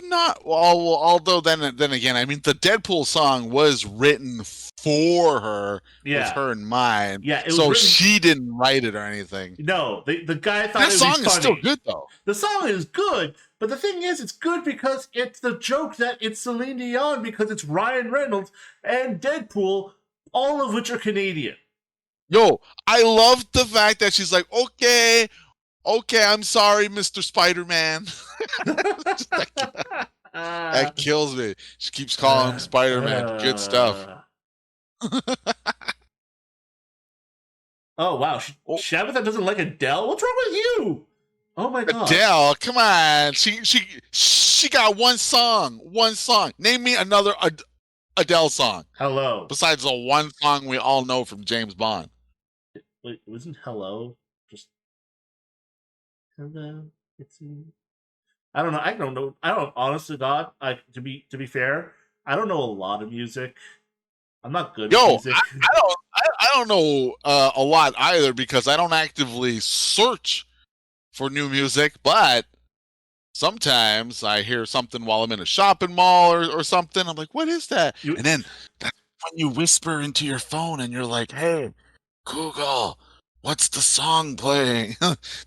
not? Well, although then again, I mean, the Deadpool song was written for her, with her in mind. Yeah, so she didn't write it or anything. No, the guy thought that song is still good though. The song is good, but the thing is, it's good because it's the joke that it's Celine Dion, because it's Ryan Reynolds and Deadpool, all of which are Canadian. Yo, I love the fact that she's like, okay, I'm sorry, Mr. Spider-Man. That kills me. She keeps calling him Spider-Man. Good stuff. Oh, wow. Shabatha doesn't like Adele? What's wrong with you? Oh, my God. Adele, come on. She got one song. Name me another Adele song. Hello. Besides the one song we all know from James Bond. Wait, wasn't Hello just Hello? It's me. I don't know. I don't. Honestly, God, to be fair, I don't know a lot of music. I'm not good at music. I don't know a lot either, because I don't actively search for new music, but sometimes I hear something while I'm in a shopping mall or something. I'm like, what is that? And then that's when you whisper into your phone and you're like, hey, Google, what's the song playing?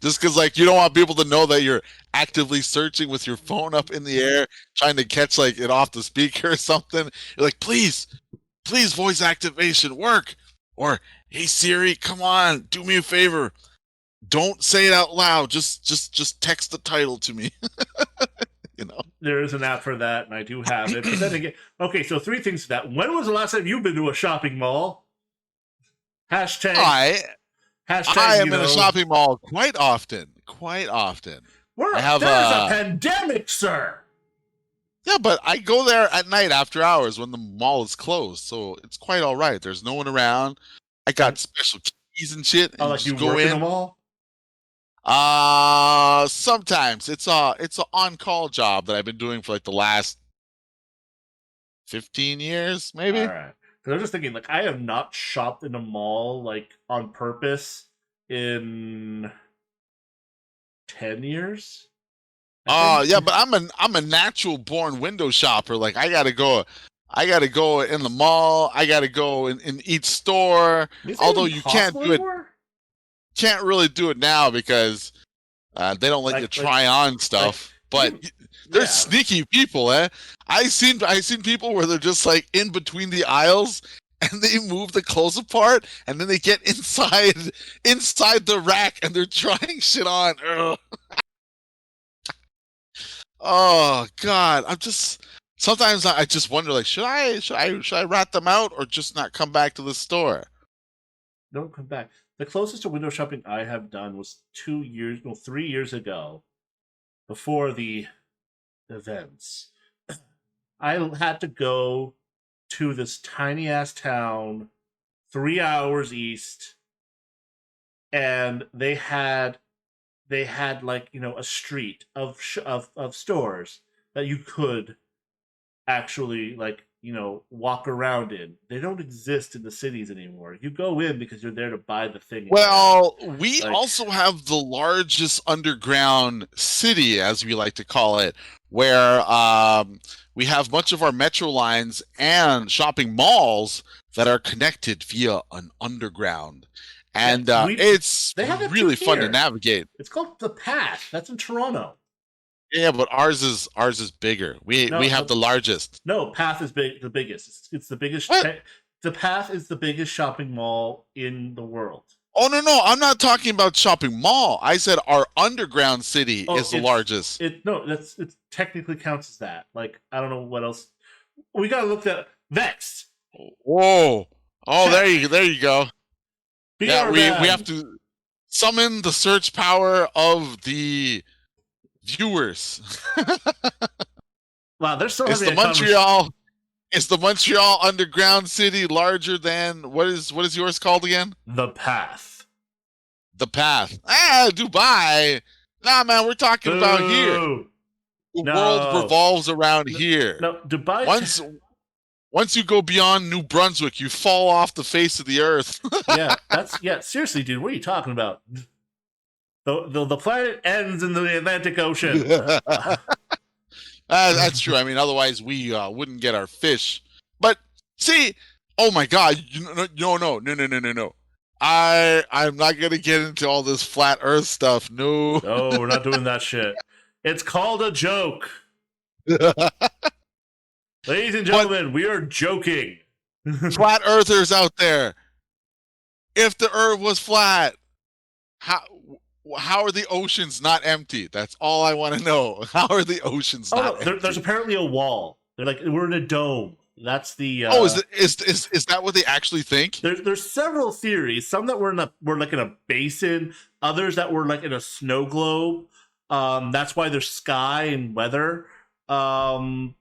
Just because you don't want people to know that you're actively searching with your phone up in the air, trying to catch it off the speaker or something. You're like, please voice activation work. Or, hey Siri, come on, do me a favor. Don't say it out loud. Just text the title to me. There is an app for that, and I do have it. But then again, okay, so 3 things to that. When was the last time you've been to a shopping mall? Hashtag. I am in a shopping mall quite often. There's a pandemic, sir. Yeah, but I go there at night after hours when the mall is closed, so it's quite all right. There's no one around. I got special keys and shit. And you go in the mall? Sometimes it's an on-call job that I've been doing for the last 15 years, maybe. All right. Because I was just thinking, I have not shopped in a mall on purpose in 10 years. Yeah, but I'm a natural born window shopper. I gotta go in the mall. I gotta go in each store. Although you can't do it. Can't really do it now because they don't let you try on stuff. But there's sneaky people, eh? I've seen people where they're just in between the aisles and they move the clothes apart and then they get inside the rack and they're trying shit on. Ugh. Oh God, I'm just sometimes I just wonder, like, should I rat them out or just not come back to the store? Don't come back. The closest to window shopping I have done was 2 years, no, 3 years ago, before the events. I had to go to this tiny ass town, 3 hours east, and they had like a street of stores that you could actually like walk around in. They don't exist in the cities anymore. You go in because you're there to buy the thing and get out. Well, we Like, also have the largest underground city, as we like to call it, where we have much of our metro lines and shopping malls that are connected via an underground. yeah, And we it's they have that too really fun to here. navigate. It's called the Path. That's in Toronto. Yeah, but ours is bigger. We No, have the largest. no, Path is big. The biggest. It's the biggest. What? The Path is the biggest shopping mall in the world. Oh no, I'm not talking about shopping mall. I said our underground city Oh, is the largest. no. It technically counts as that. Like I don't know what else. We gotta look at Vex. Whoa. Oh, there you go. Yeah, we have BRM. to summon the search power of the viewers. Wow, they're still is having the a conversation. Montreal is the Montreal underground city larger than what is yours called again? The Path. The Path. Dubai. Nah, man, we're talking about here. Boo! The world No, revolves around here. no. Dubai. Once you go beyond New Brunswick, you fall off the face of the earth. Yeah. Seriously, dude, what are you talking about? The planet ends in the Atlantic Ocean. That's true. I mean, otherwise we wouldn't get our fish. But see, oh my God, no. I'm not gonna get into all this flat Earth stuff. No. No, we're not doing that shit. It's called a joke. Ladies and gentlemen, we are joking. Flat Earthers out there, if the Earth was flat, how how are the oceans not empty? That's all I want to know. How are the oceans Oh not no, empty? there's apparently a wall. They're like we're in a dome. That's the. Oh, is that what they actually think? There's several theories. Some that were like in a basin. Others that were like in a snow globe. That's why there's sky and weather. Oh,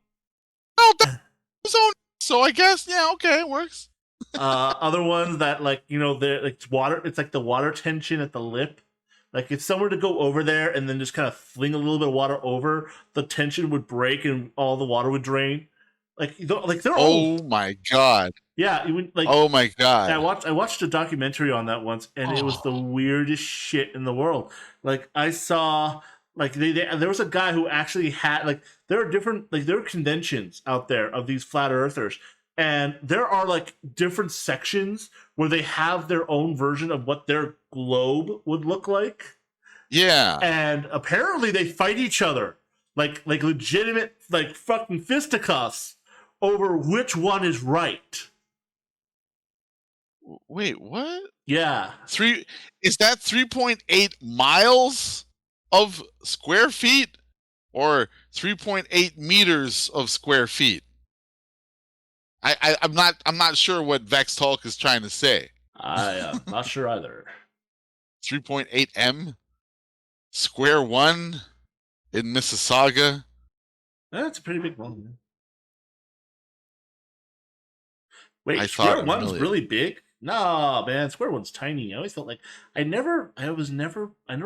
so I guess yeah, okay, it works. Other ones that like they're like it's water. It's like the water tension at the lip. Like if someone were to go over there and then just kind of fling a little bit of water over, the tension would break and all the water would drain. Like they're all. Oh my God. Yeah, even like Oh my God. I watched a documentary on that once, and it was the weirdest shit in the world. Like I saw, like there was a guy who actually had like there are different like there are conventions out there of these flat earthers, and there are like different sections where they have their own version of what their globe would look like, Yeah. and apparently they fight each other like legitimate like fucking fisticuffs over which one is right. Wait, what? Yeah. Is that 3.8 miles of square feet or 3.8 meters of square feet? I'm not sure what Vex Talk is trying to say. I am not sure either. 3.8 m square one in Mississauga. That's a pretty big one. Wait, I Square thought One's million. really big? Nah, man, Square One's tiny. I always felt like I never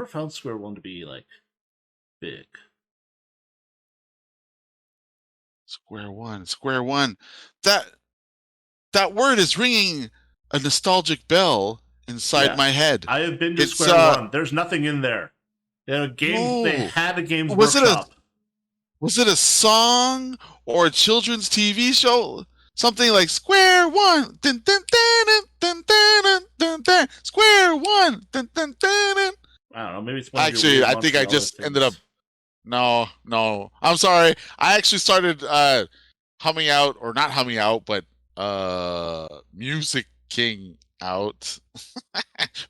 found Square One to be like big. Square one. That word is ringing a nostalgic bell inside Yeah, my head. I have been to It's Square One. There's nothing in there. They no. had a games Was it a workshop. was it a song or a children's TV show? Something like Square One, dun, dun, dun, dun, dun, dun, dun, dun, Square One, dun, dun, dun, dun. I don't know. Maybe it's one of your Actually, weird I think I Montreal just ended up. things. No. I'm sorry. I actually started humming out, or not humming out, but musicking out,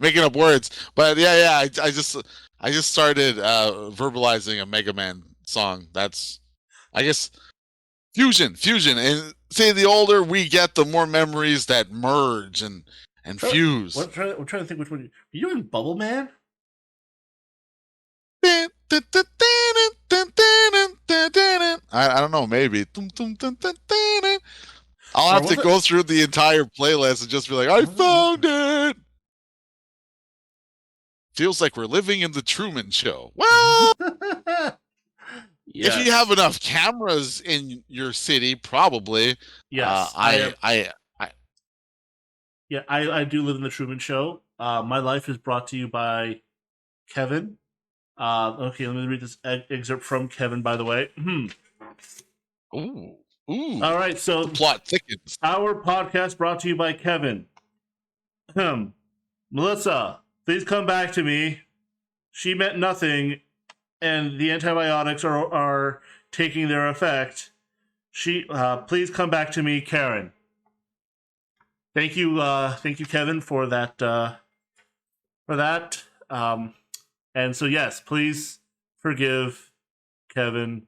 making up words. But yeah. I just started verbalizing a Mega Man song. That's, I guess, Fusion, and say the older we get, the more memories that merge and fuse. I'm trying to think which one. Are you doing Bubble Man? I don't know, maybe. I'll have to go through the entire playlist and just be like, I found it! Feels like we're living in the Truman Show. Well, yes. If you have enough cameras in your city, probably. Yes, I do live in the Truman Show. My life is brought to you by Kevin. Okay, let me read this excerpt from Kevin, by the way. Ooh. All right, so the plot thickens. Our podcast brought to you by Kevin. Melissa, please come back to me. She meant nothing, and the antibiotics are taking their effect. Please come back to me, Karen. Thank you, Kevin, for that. And so yes, please forgive Karen.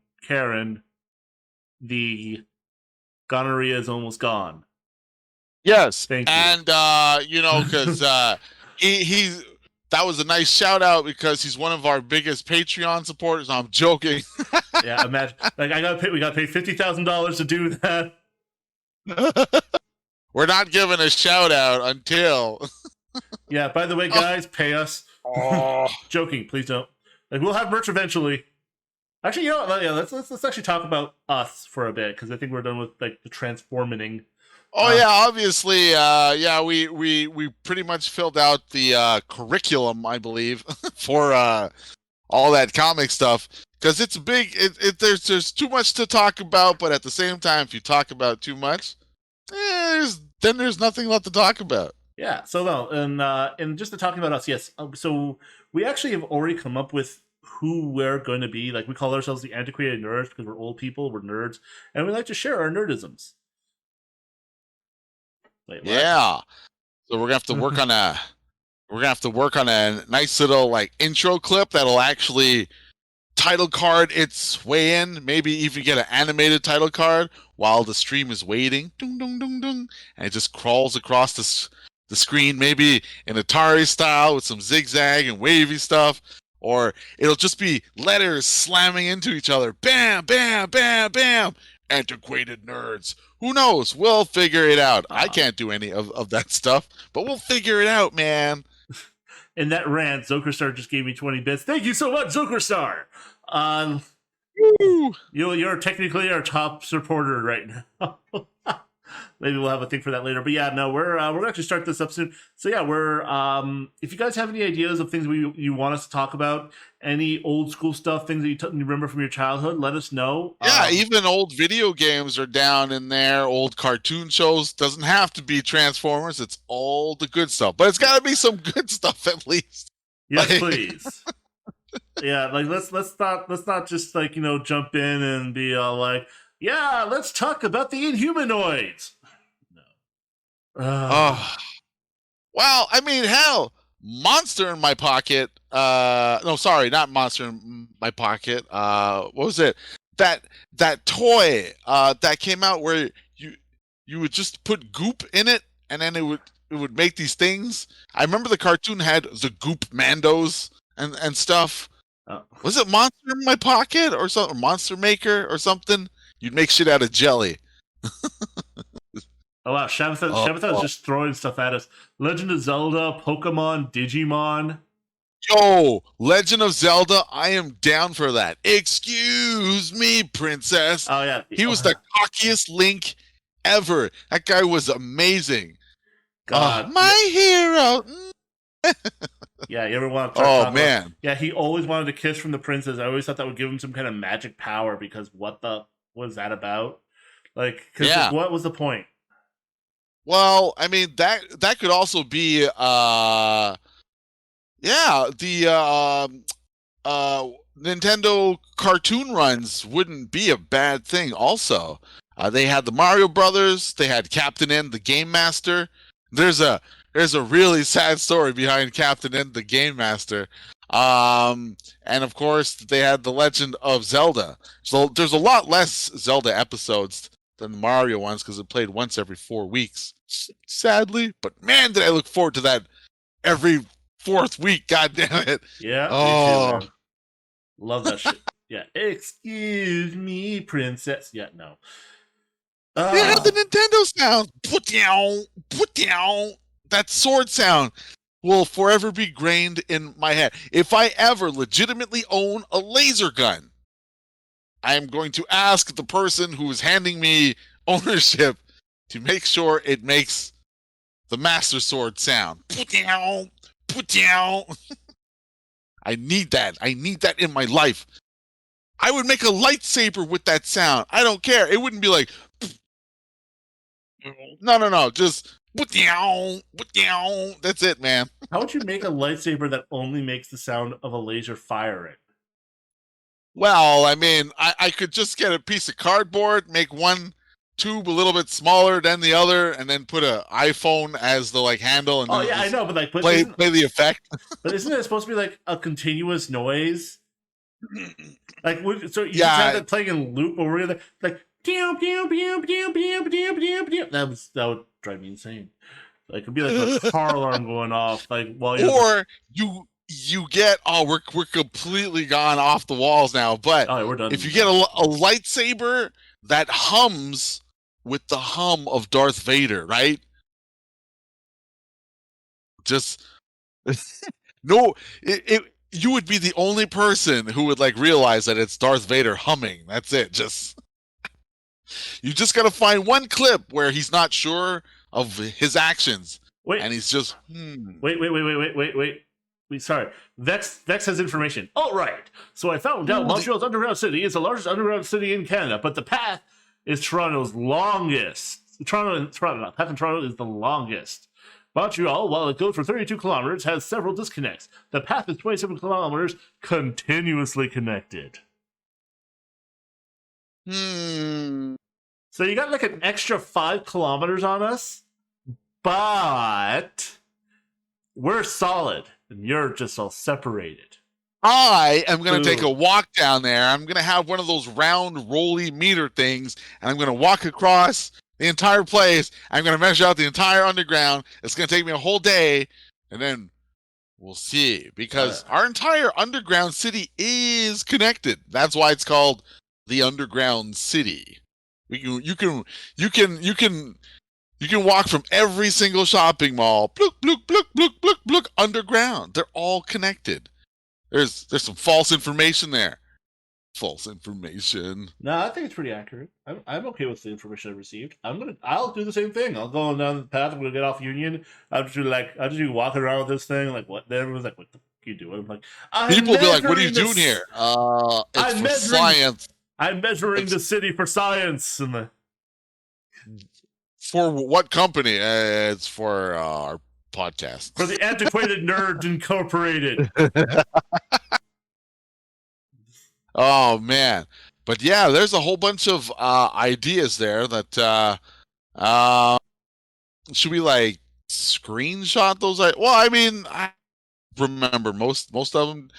The gonorrhea is almost gone. Yes, thank you. And because he that was a nice shout out because he's one of our biggest Patreon supporters. I'm joking. Yeah, imagine we got to pay $50,000 to do that. We're not giving a shout out until. Yeah. By the way, guys, pay us. Oh. Joking, please don't. We'll have merch eventually. Actually, yeah, let's actually talk about us for a bit because I think we're done with the transforming. Yeah, obviously, we pretty much filled out the curriculum, I believe, for all that comic stuff because it's big. There's too much to talk about, but at the same time, if you talk about too much, there's nothing left to talk about. Yeah. So no, and just to talking about us, yes. So we actually have already come up with who we're going to be. We call ourselves the Antiquated Nerds because we're old people, we're nerds, and we like to share our nerdisms. Wait, what? Yeah. So we're gonna have to work on a nice little intro clip that'll actually title card its way in. Maybe even get an animated title card while the stream is waiting. Dung, dung, dung, dung, and it just crawls across the screen, maybe in Atari style with some zigzag and wavy stuff. Or it'll just be letters slamming into each other. Bam, bam, bam, bam. Antiquated Nerds. Who knows? We'll figure it out. I can't do any of that stuff, but we'll figure it out, man. In that rant, Zokerstar just gave me 20 bits. Thank you so much, Zokerstar. You're technically our top supporter right now. Maybe we'll have a thing for that later. But yeah, no, we're gonna actually start this up soon. So yeah, we're if you guys have any ideas of things you want us to talk about, any old school stuff, things that you remember from your childhood, let us know. Yeah, even old video games are down in there. Old cartoon shows. Doesn't have to be Transformers. It's all the good stuff, but it's got to be some good stuff at least. Yes, please. Yeah, let's not just jump in and be all yeah, let's talk about the Inhumanoids. No. Well, I mean, hell, Monster in My Pocket. No, sorry, not Monster in My Pocket. What was it? That toy that came out where you would just put goop in it, and then it would make these things. I remember the cartoon had the Goop Mandos and stuff. Was it Monster in My Pocket or something? Monster Maker or something? You'd make shit out of jelly. Oh wow, Shabatha is just throwing stuff at us. Legend of Zelda, Pokemon, Digimon. Yo, Legend of Zelda, I am down for that. Excuse me, princess. Oh yeah. He was the cockiest Link ever. That guy was amazing. God. My hero. Yeah, you ever want to talk man. About, yeah, he always wanted a kiss from the princess. I always thought that would give him some kind of magic power because what was that about? What was the point? Well, I mean that could also be the Nintendo cartoon runs wouldn't be a bad thing also. They had the Mario Brothers, they had Captain N the Game Master. There's a really sad story behind Captain N the Game Master. And of course, they had the Legend of Zelda. So there's a lot less Zelda episodes than the Mario ones because it played once every 4 weeks, sadly. But man, did I look forward to that every fourth week. God damn it! Yeah, me too, Oh, man. Love that shit. Yeah, excuse me, princess. Yeah, no. they had the Nintendo sound. Put down, put down. That sword sound will forever be grained in my head. If I ever legitimately own a laser gun, I am going to ask the person who is handing me ownership to make sure it makes the Master Sword sound. Put down, put down. I need that. I need that in my life. I would make a lightsaber with that sound. I don't care. It wouldn't be like, no. Just put down, put down. That's it, man. How would you make a lightsaber that only makes the sound of a laser firing? Well, I mean, I could just get a piece of cardboard, make one tube a little bit smaller than the other, and then put an iPhone as the like handle, and Oh then yeah, I just know, but like, play the effect. but isn't it supposed to be like a continuous noise? Like, so you just have Yeah, that playing in loop over here, like pew pew pew pew pew pew pew pew. That would drive me insane. Like, it'd be like a car alarm going off, like while you're. or you get we're completely gone off the walls now. But Oh, we're done. if you get a lightsaber that hums with the hum of Darth Vader, right? Just no, it you would be the only person who would like realize that it's Darth Vader humming. That's it. Just you just gotta find one clip where he's not sure of his actions, wait, and he's just wait. Sorry, Vex has information. All right, so I found out Montreal's underground city is the largest underground city in Canada, but the path is Toronto's longest. Path in Toronto is the longest. Montreal, while it goes for 32 kilometers, has several disconnects. The path is 27 kilometers continuously connected. So you got like an extra 5 kilometers on us, but we're solid, and you're just all separated. I am going to take a walk down there. I'm going to have one of those round, rolly meter things, and I'm going to walk across the entire place. I'm going to measure out the entire underground. It's going to take me a whole day, and then we'll see. Because our entire underground city is connected. That's why it's called the underground city. You can walk from every single shopping mall, blook, underground. They're all connected. There's some false information there. False information. No, I think it's pretty accurate. I'm okay with the information I received. I'll do the same thing. I'll go down the path. I'm gonna get off Union. I'll just be walking around with this thing. Like, what? Then everyone's like, "What the fuck are you doing?" I'm like, people will be like, "What are you doing here?" It's for science. I'm measuring the city for science. And for what company? It's for our podcast. For the Antiquated Nerds Incorporated. Oh man, but yeah, there's a whole bunch of ideas there that should we like screenshot those? Well, I mean, I remember most of them: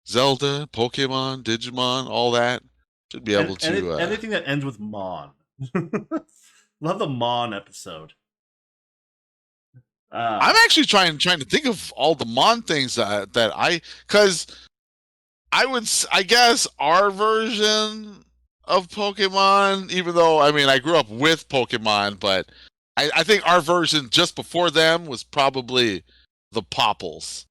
Zelda, Pokemon, Digimon, all that. Should be able to anything that ends with Mon. Love the Mon episode. I'm actually trying to think of all the Mon things because I guess our version of Pokemon, even though I mean I grew up with Pokemon, but I think our version just before them was probably the Popples.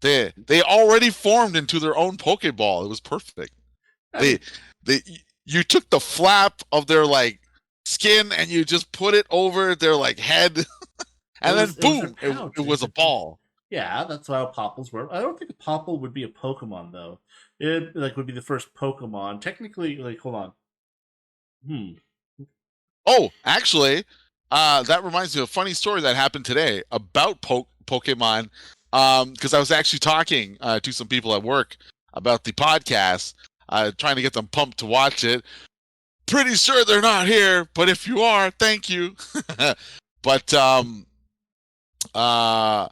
They already formed into their own Pokeball. It was perfect. You took the flap of their like skin and you just put it over their like head, and then boom, it was a ball. Yeah, that's how Popples work. I don't think a Popple would be a Pokemon though. It like would be the first Pokemon. Technically, like hold on. Oh, actually, that reminds me of a funny story that happened today about Pokemon. Because I was actually talking to some people at work about the podcast, trying to get them pumped to watch it. Pretty sure they're not here, but if you are, thank you. But I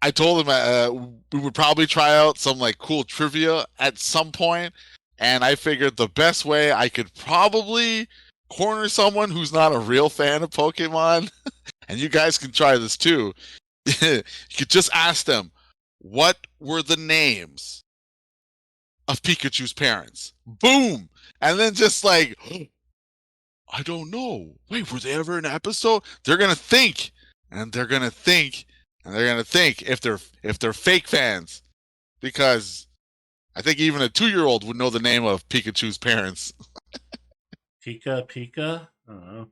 I told him we would probably try out some like cool trivia at some point, and I figured the best way I could probably corner someone who's not a real fan of Pokemon, and you guys can try this too. You could just ask them, what were the names of Pikachu's parents? Boom! And then just like, I don't know. Wait, were they ever in an episode? They're gonna think, and they're gonna think, and they're gonna think if they're fake fans, because I think even a 2-year-old would know the name of Pikachu's parents. Pika? I don't know.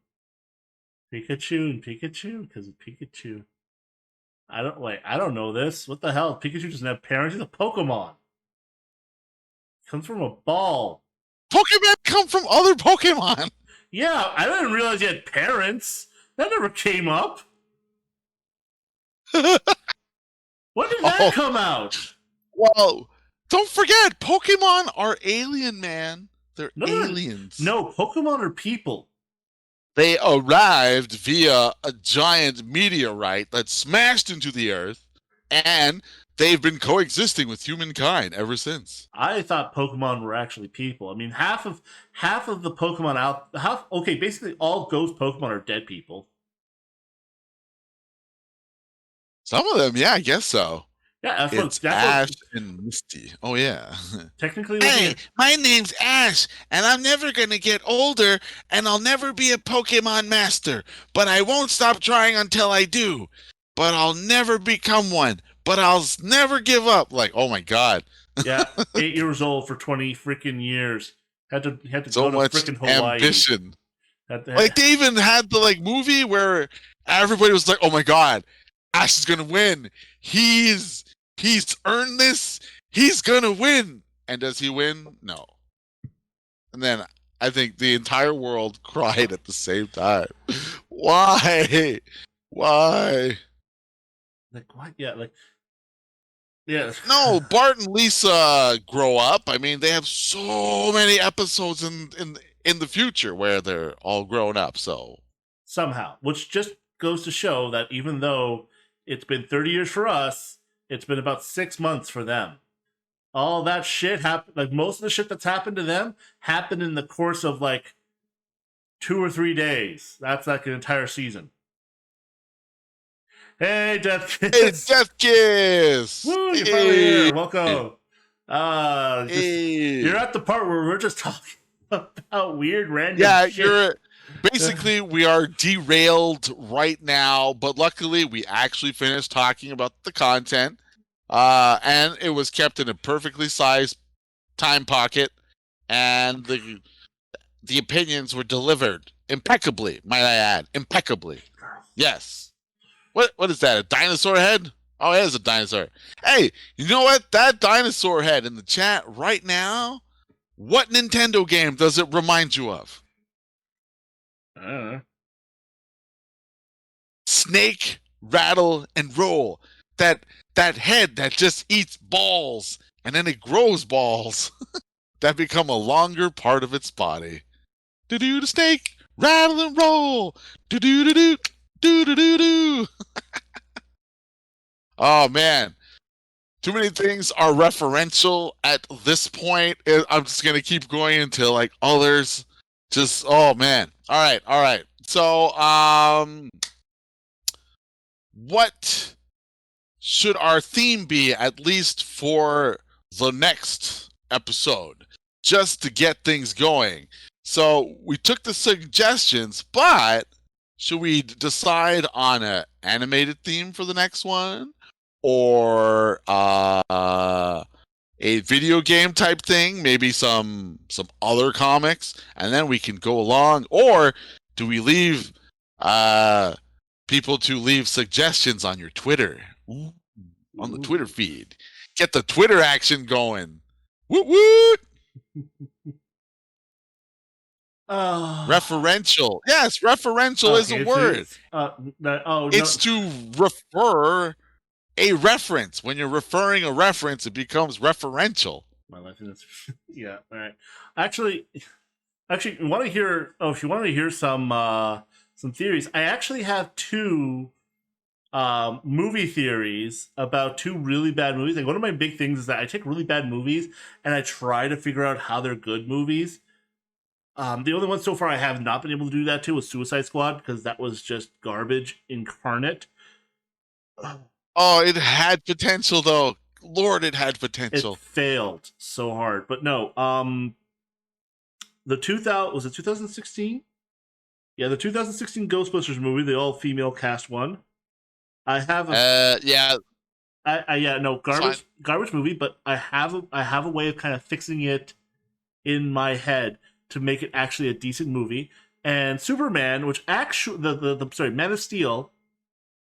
Pikachu and Pikachu? Because of Pikachu. I don't know this. What the hell? Pikachu doesn't have parents. He's a Pokemon. He comes from a ball. Pokemon come from other Pokemon. Yeah, I didn't realize he had parents. That never came up. When did that come out? Well, don't forget, Pokemon are alien, man. They're aliens. No, Pokemon are people. They arrived via a giant meteorite that smashed into the Earth, and they've been coexisting with humankind ever since. I thought Pokemon were actually people. I mean, half of the Pokemon basically all ghost Pokemon are dead people. Some of them, yeah, I guess so. Yeah, that's Ash and Misty. Oh yeah. Technically, hey, my name's Ash, and I'm never gonna get older, and I'll never be a Pokemon master. But I won't stop trying until I do. But I'll never become one. But I'll never give up. Like, oh my god. Yeah, 8 years old for 20 freaking years. Had to so go to freaking Hawaii. Ambition. Like they even had the like movie where everybody was like, "Oh my god, Ash is gonna win. He's earned this. He's gonna win." And does he win? No. And then I think the entire world cried at the same time. Why? Why? Like what? Yeah, like yeah. No, Bart and Lisa grow up. I mean, they have so many episodes in the future where they're all grown up. So somehow, which just goes to show that even though it's been 30 years for us, it's been about 6 months for them. All that shit happened. Like most of the shit that's happened to them happened in the course of like 2 or 3 days. That's like an entire season. Hey, Death Kiss! Hey, Death Kiss! Woo, you're finally here. Welcome. You're at the part where we're just talking about weird random shit. Basically, we are derailed right now, but luckily we actually finished talking about the content, and it was kept in a perfectly sized time pocket, and the opinions were delivered impeccably, might I add. Impeccably. Yes. What is that, a dinosaur head? Oh, it is a dinosaur. Hey, you know what? That dinosaur head in the chat right now, what Nintendo game does it remind you of? I don't know. Snake, Rattle, and Roll. That head that just eats balls, and then it grows balls that become a longer part of its body. Do-do the snake, rattle and roll. Do-do-do-do, do-do-do-do. Oh, man. Too many things are referential at this point. I'm just going to keep going until, like, others just, oh, man. All right. So, what should our theme be, at least for the next episode, just to get things going? So, we took the suggestions, but should we decide on an animated theme for the next one? Or a video game type thing, maybe some other comics, and then we can go along? Or do we leave people to leave suggestions on your Twitter? Ooh, on the Twitter feed. Get the Twitter action going. Woot woot! Referential. Yes, referential is a word. It's to refer a reference. When you're referring a reference, it becomes referential. My life is yeah. All right. Actually, you want to hear? Oh, if you want to hear some theories, I actually have two movie theories about two really bad movies. Like one of my big things is that I take really bad movies and I try to figure out how they're good movies. The only one so far I have not been able to do that to was Suicide Squad because that was just garbage incarnate. Oh, it had potential though. Lord, it had It potential. failed so hard, but no. The 2000 was it 2016? Yeah, the 2016 Ghostbusters movie, the all female cast one. I have Yeah, yeah, no, it's fine. garbage movie, but I have a way of kind of fixing it in my head to make it actually a decent movie. And Superman, which actually the sorry, Man of Steel,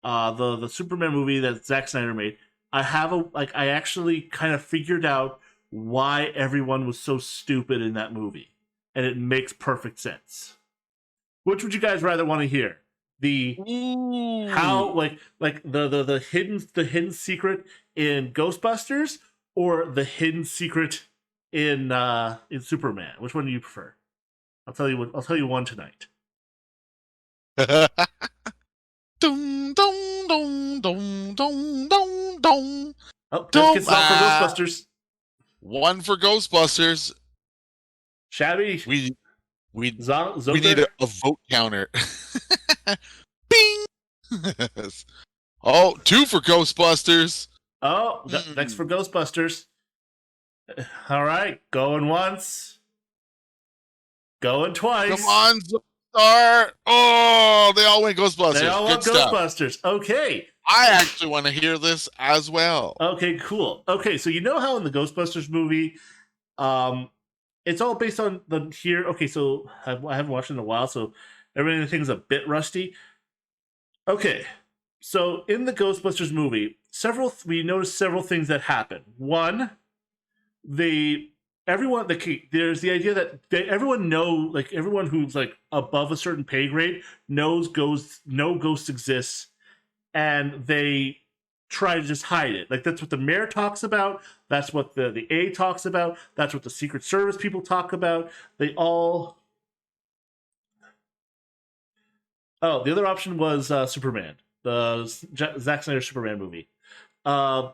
the Superman movie that Zack Snyder made, I actually kind of figured out why everyone was so stupid in that movie, and it makes perfect sense. Which would you guys rather want to hear? The how Ooh. the hidden secret in Ghostbusters or the hidden secret in Superman? Which one do you prefer? I'll tell you one tonight. Dum, dum, dum, dum, dum, dum, dum, Oh, that dum. gets it all for Ghostbusters. One for Ghostbusters. Shabby We we we need Zoker. a vote counter. Bing. Oh, two for Ghostbusters. Oh, next for Mm. Ghostbusters. All right, going once, going Come twice. on, Star. Oh, they all went They Ghostbusters. all Good want stuff. Ghostbusters. Okay, I actually want to hear this as well. okay, cool. Okay, so you know how in the Ghostbusters movie, um, it's all based on the here. Okay, so I haven't watched it in a while, so everything's a bit rusty. Okay, so in the Ghostbusters movie, several we noticed several things that happen. One, they everyone the key there's the idea that everyone everyone who's like above a certain pay grade knows ghosts exists, and they try to just hide it. Like that's what the mayor talks about. That's what the A talks about. That's what the Secret Service people talk about. They all. Oh, the other option was Superman, the Zack Snyder Superman movie. Uh,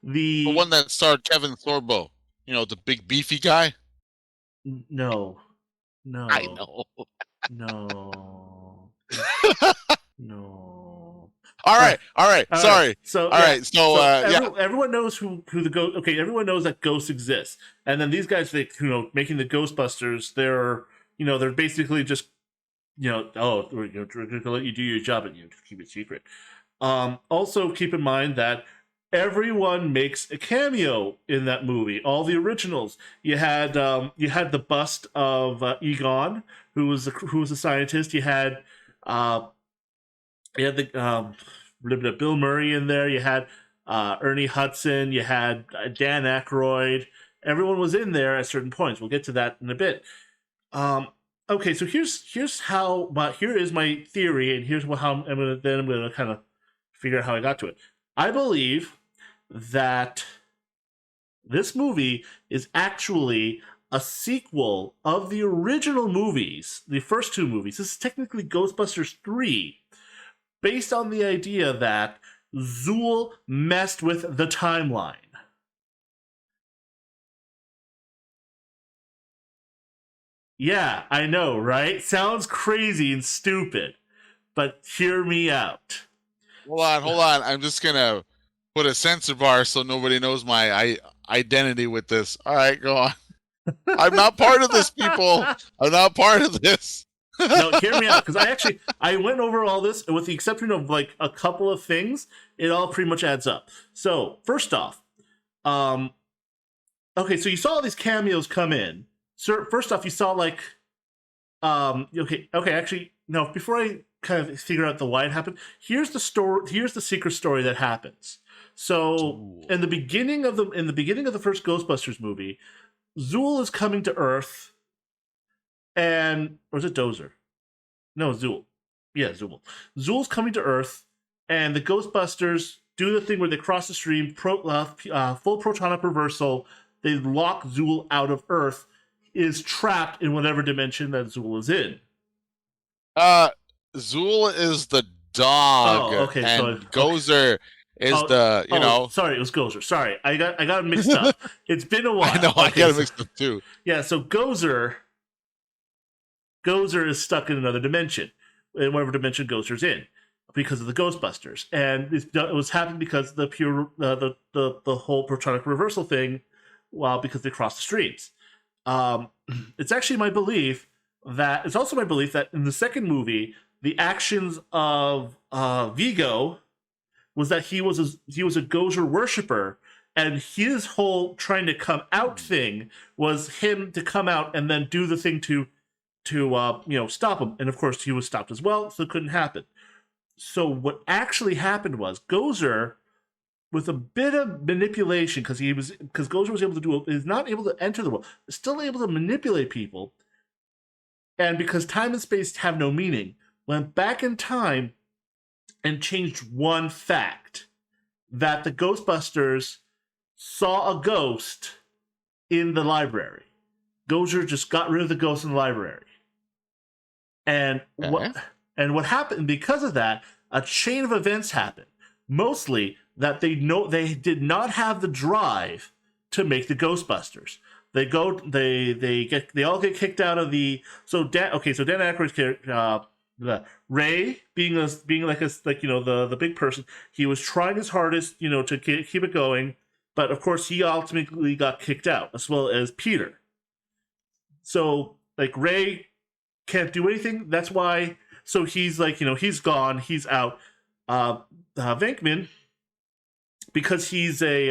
The the one that starred Kevin Sorbo. You know, the big beefy guy. no, I no, know. no, no. All Uh, right, all right. all right. Sorry. So All yeah. right. So, So yeah. everyone knows who the ghost. Okay, everyone knows that ghosts exist, and then these guys, making the Ghostbusters, they're basically just, we're gonna let you do your job and keep it secret. Also, keep in mind that everyone makes a cameo in that movie. All the originals. You had the bust of Egon, who was a scientist. Uh, you had the Bill Murray in there. You had Ernie Hudson. You had Dan Aykroyd. Everyone was in there at certain points. We'll get to that in a bit. Um, okay, so here is my theory, and here's how I'm gonna kind of figure out how I got to it. I believe that this movie is actually a sequel of the original movies, the first two movies. This is technically Ghostbusters 3, based on the idea that Zool messed with the timeline. Yeah, I know, right? Sounds crazy and stupid, but hear me out. Hold on. I'm just gonna put a censor bar so nobody knows my identity with this. All right, go on. I'm not part of this, people. I'm not part of this. No, hear me out, because I went over all this, and with the exception of like a couple of things, it all pretty much adds up. So first off, um, okay, so you saw all these cameos come in. So first off, you saw like, okay, actually, no. Before I kind of figure out the why it happened, here's the story. Here's the secret story that happens. So Zool. in the beginning of the first Ghostbusters movie, Zool is coming to Earth, and or is it Dozer? No, Zool. Yeah, Zool. Zool's coming to Earth, and the Ghostbusters do the thing where they cross the stream, full protonic reversal. They lock Zool out of Earth, is trapped in whatever dimension that Zool is in. Uh, Zool is the dog, Oh, okay. So and okay. Gozer is the Sorry, it was Gozer. Sorry, I got mixed up. It's been a I know while. I Okay, got it so mixed up too. yeah, so Gozer is stuck in another dimension, in whatever dimension Gozer's in, because of the Ghostbusters, and it was happening because the pure the whole protonic reversal thing, well, because they crossed the streams. Um, it's actually my belief that it's also my belief that in the second movie, the actions of Vigo was that he was a Gozer worshiper, and his whole trying to come out thing was him to come out and then do the thing to stop him, and of course he was stopped as well, so it couldn't happen. So what actually happened was Gozer, with a bit of manipulation, because Gozer was able to do is not able to enter the world, still able to manipulate people, and because time and space have no meaning, went back in time and changed one fact that the Ghostbusters saw a ghost in the library. Gozer just got rid of the ghost in the library. And Okay. what happened because of that, a chain of events happened. Mostly that they did not have the drive to make the Ghostbusters. They all get kicked out of the Dan Aykroyd's character, Ray being the big person, he was trying his hardest to keep it going, but of course he ultimately got kicked out, as well as Peter. So Ray can't do anything. That's why. So he's he's gone. He's out. Venkman, because he's he's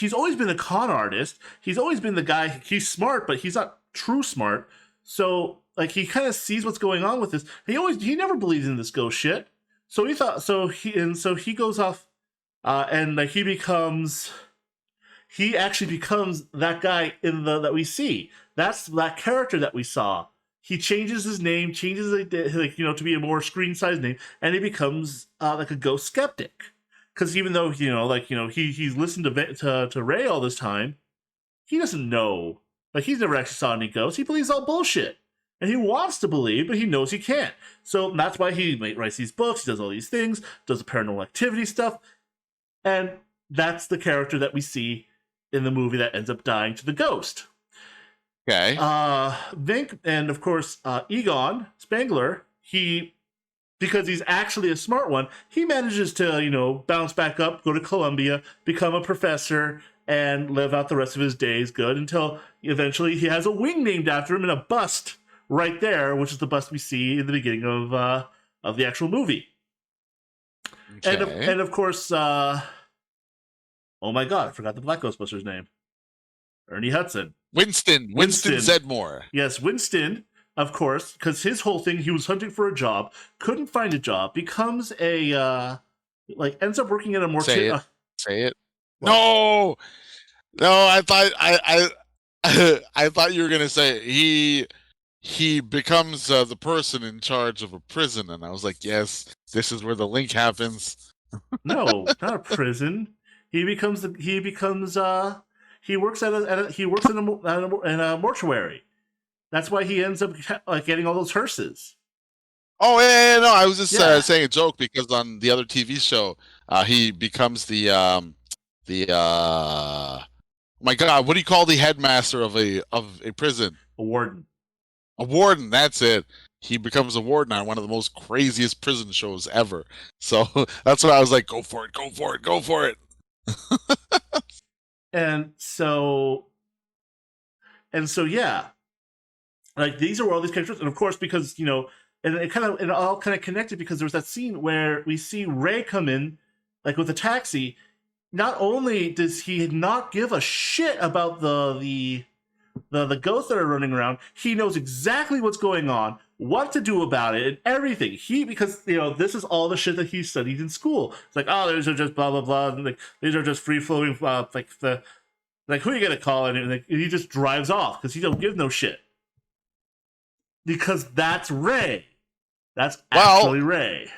always been a con artist. He's always been the guy. He's smart, but he's not true smart. So he kind of sees what's going on with this. He never believed in this ghost shit. So he goes off, and he actually becomes that guy that we see. That's that character that we saw. He changes his name, changes to be a more screen sized name, and he becomes a ghost skeptic. Because even though he's listened to Ray all this time, he doesn't know. He's never actually saw any ghosts. He believes all bullshit, and he wants to believe, but he knows he can't. So that's why he writes these books. He does all these things, does the paranormal activity stuff, and that's the character that we see in the movie that ends up dying to the ghost. Okay. Vink, and of course Egon Spangler, because he's actually a smart one, he manages to bounce back up, go to Columbia, become a professor, and live out the rest of his days good until eventually he has a wing named after him and a bust right there, which is the bust we see in the beginning of the actual movie. Okay. And of course, oh my god, I forgot the Black Ghostbuster's name. Ernie Hudson. Winston Zedmore. Yes, Winston, of course, because his whole thing, he was hunting for a job, couldn't find a job, becomes ends up working at a mortuary. Say it. What? No, I thought I thought you were gonna say he becomes the person in charge of a prison, and I was like, yes, this is where the link happens. No, not a prison. He works in a mortuary. That's why he ends up getting all those hearses. Oh yeah, no, I was just saying a joke because on the other TV show, he becomes my God, what do you call the headmaster of a prison? A warden. A warden, that's it. He becomes a warden on one of the most craziest prison shows ever. So that's what I was like, go for it, go for it, go for it. And so yeah. These are all these characters, and of course, because and it all kind of connected because there was that scene where we see Ray come in, with a taxi. Not only does he not give a shit about the ghosts that are running around, he knows exactly what's going on, what to do about it, and everything. Because this is all the shit that he studied in school. It's these are just blah blah blah. And, these are just free flowing. Who are you gonna call it? And he just drives off because he don't give no shit. Because that's Ray. That's actually Ray.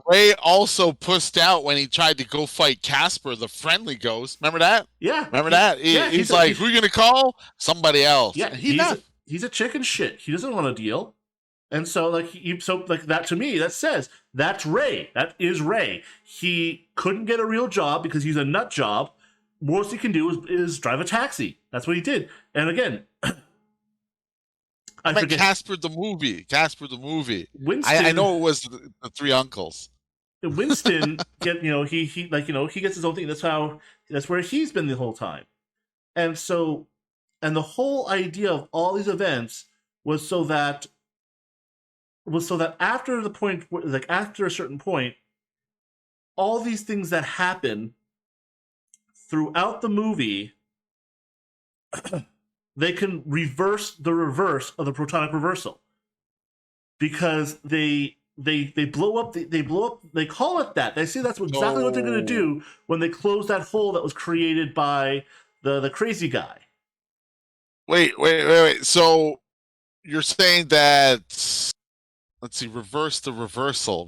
Ray also pussed out when he tried to go fight Casper, the friendly ghost. Remember that? Yeah. Remember that? He's like, who are you going to call? Somebody else. Yeah, he's a chicken shit. He doesn't want to deal. And so like that to me, that says that's Ray. That is Ray. He couldn't get a real job because he's a nut job. Most he can do is drive a taxi. That's what he did. And again, I Like forget Casper the movie. Casper the movie. Winston. I know it was the three uncles. Winston he gets his own thing. That's where he's been the whole time. And so, and the whole idea of all these events was so that after the point, like after a certain point, all these things that happen throughout the movie, they can reverse the reverse of the protonic reversal, because they blow up they call it that. They say that's exactly what they're going to do when they close that hole that was created by the crazy guy. Wait. So you're saying that, let's see, reverse the reversal.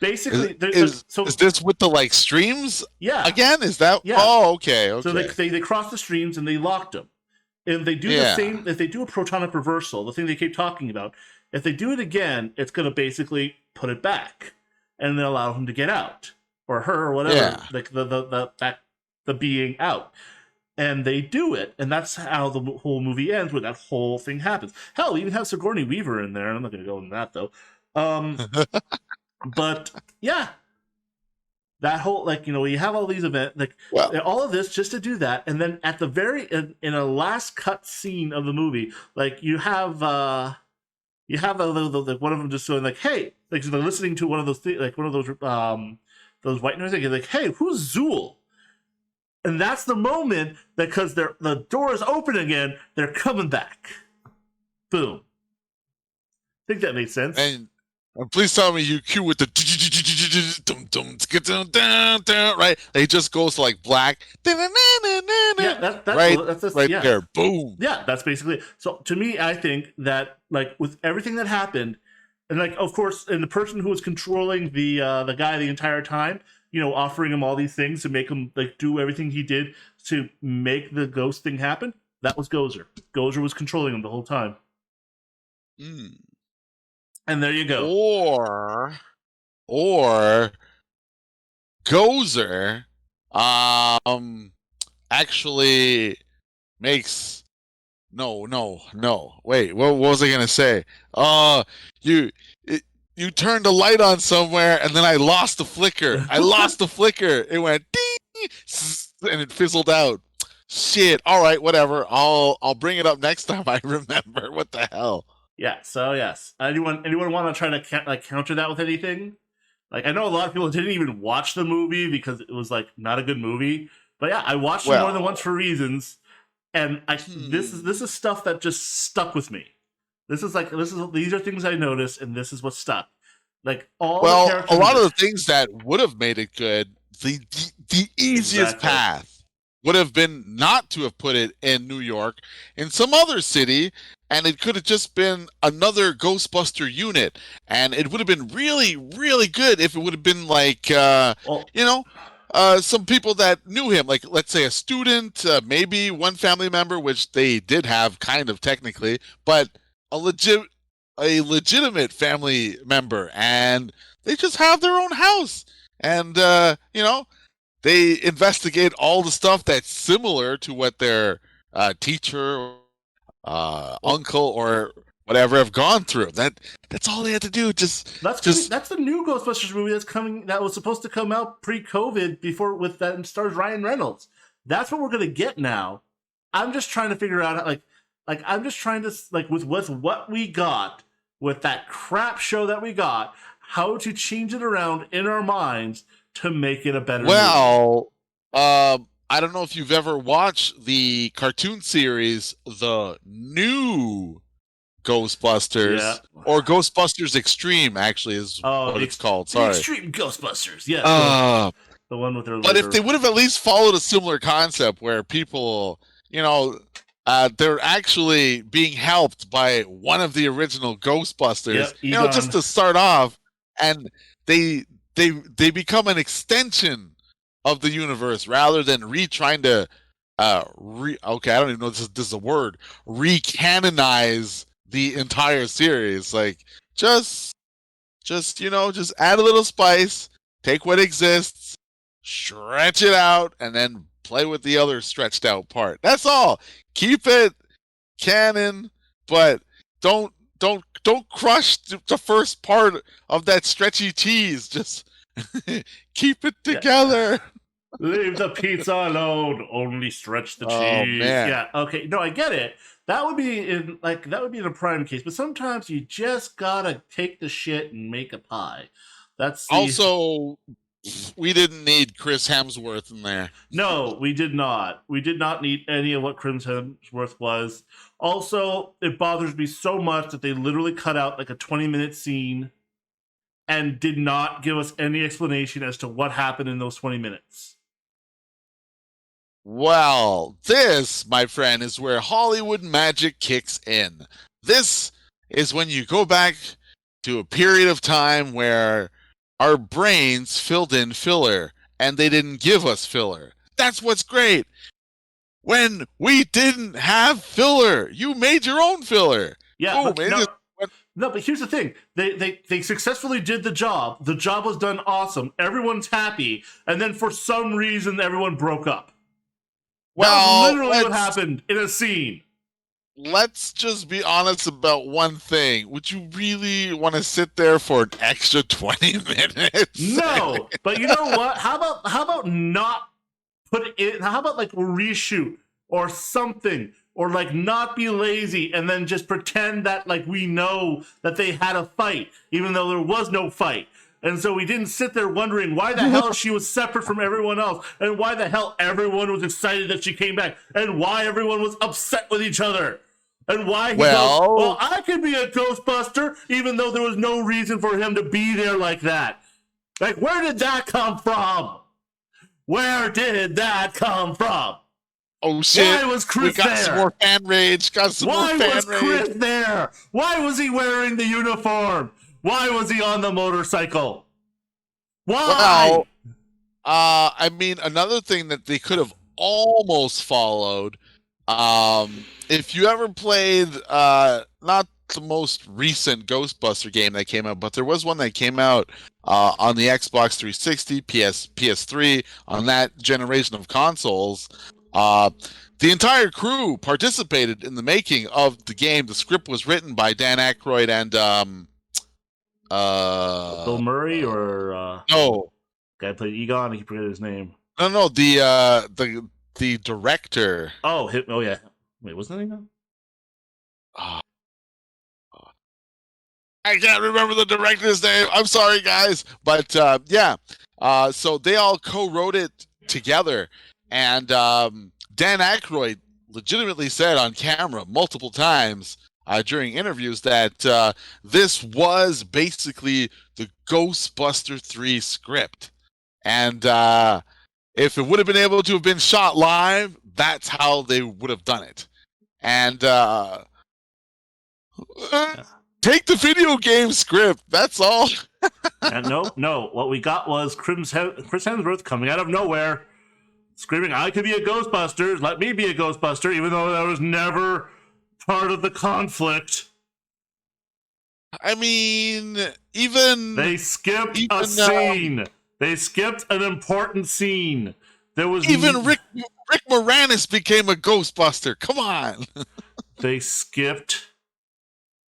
Basically, is this with the like streams? Yeah. Again, is that? Yeah. Oh, okay. So they crossed the streams and they locked them. And they do the same. If they do a protonic reversal, the thing they keep talking about, if they do it again, it's going to basically put it back and then allow him to get out, or her, or whatever, like the being out. And they do it, and that's how the whole movie ends, where that whole thing happens. Hell, we even have Sigourney Weaver in there. I'm not going to go into that though. But yeah, that whole, like, you have all these events, like all of this just to do that, and then at the very in a last cut scene of the movie, like you have one of them just going like, "Hey," like they're listening to one of those like one of those white noise, like, "Hey, who's Zool?" And that's the moment, because the door is open again, they're coming back. Boom. I think that makes sense. And please tell me you cue with the right? It just goes to like black. Yeah, that's right there. Boom. Yeah, that's basically it. So to me, I think that, like, with everything that happened, and like, of course, and the person who was controlling the guy the entire time, offering him all these things to make him like do everything he did to make the ghost thing happen, that was Gozer. Gozer was controlling him the whole time. And there you go. Or Gozer actually makes wait, what was I gonna say? You turned the light on somewhere, and then I lost the flicker. It went ding, and it fizzled out. Shit. All right, whatever. I'll bring it up next time I remember. What the hell? Yeah. So yes. Anyone want to try to counter that with anything? Like, I know a lot of people didn't even watch the movie because it was like not a good movie. But yeah, I watched it more than once for reasons, and this is stuff that just stuck with me. These are things I noticed, and this is what stuck. Like a lot of the things that would have made it good, the easiest path would have been not to have put it in New York, in some other city, and it could have just been another Ghostbuster unit, and it would have been really, really good if it would have been like some people that knew him, like let's say a student, maybe one family member, which they did have kind of technically, but a legitimate family member, and they just have their own house, and they investigate all the stuff that's similar to what their teacher, uncle, or whatever have gone through. That's all they had to do. That's the new Ghostbusters movie that's coming. That was supposed to come out pre-COVID, with that stars Ryan Reynolds. That's what we're gonna get now. I'm just trying to figure out I'm just trying to, like, with what we got, with that crap show that we got, how to change it around in our minds to make it a better movie. I don't know if you've ever watched the cartoon series, The New Ghostbusters, or Ghostbusters Extreme, actually, is what it's called. Sorry. Extreme Ghostbusters, yeah. The one with their But if they would have at least followed a similar concept where people, they're actually being helped by one of the original Ghostbusters, just to start off, and they become an extension of the universe rather than trying to I don't even know if this is a word, recanonize the entire series. Like, just just add a little spice, take what exists, stretch it out, and then play with the other stretched out part. That's all. Keep it canon, but don't crush the first part of that stretchy cheese. Just keep it together. Leave the pizza alone. Only stretch the Oh cheese. man. Yeah. Okay. No, I get it. That would be in a prime case. But sometimes you just gotta take the shit and make a pie. That's the... Also, we didn't need Chris Hemsworth in there. No, we did not. We did not need any of what Chris Hemsworth was. Also, it bothers me so much that they literally cut out like a 20-minute scene and did not give us any explanation as to what happened in those 20 minutes. Well, this, my friend, is where Hollywood magic kicks in. This is when you go back to a period of time where our brains filled in filler, and they didn't give us filler. That's what's great. When we didn't have filler, you made your own filler. Yeah, but here's the thing. They successfully did the job. The job was done awesome. Everyone's happy. And then for some reason, everyone broke up. Well, that was literally what happened in a scene. Let's just be honest about one thing. Would you really want to sit there for an extra 20 minutes? No, but you know what? How about not put it in? How about like reshoot or something, or like not be lazy and then just pretend that like we know that they had a fight, even though there was no fight. And so we didn't sit there wondering why the hell she was separate from everyone else, and why the hell everyone was excited that she came back, and why everyone was upset with each other. And why he goes, well, I could be a Ghostbuster, even though there was no reason for him to be there like that. Like, where did that come from? Where did that come from? Oh, shit. Why was Chris there? Some more fan rage. Why was Chris there? Why was he wearing the uniform? Why was he on the motorcycle? Why? Well, I mean, another thing that they could have almost followed, if you ever played, not the most recent Ghostbuster game that came out, but there was one that came out on the Xbox 360, PS3, on that generation of consoles. The entire crew participated in the making of the game. The script was written by Dan Aykroyd and Bill Murray or no, guy played Egon. I keep forgetting his name. No, the director. Oh, yeah. Wait, wasn't that Egon? I can't remember the director's name. I'm sorry, guys, but yeah. So they all co-wrote it together, and Dan Aykroyd legitimately said on camera multiple times during interviews that this was basically the Ghostbuster 3 script. And if it would have been able to have been shot live, that's how they would have done it. And take the video game script, that's all. No. What we got was Chris Hemsworth coming out of nowhere, screaming, I could be a Ghostbuster, let me be a Ghostbuster, even though that was never part of the conflict. I mean, even... They skipped a scene. They skipped an important scene. There was even Rick Moranis became a Ghostbuster. Come on. They skipped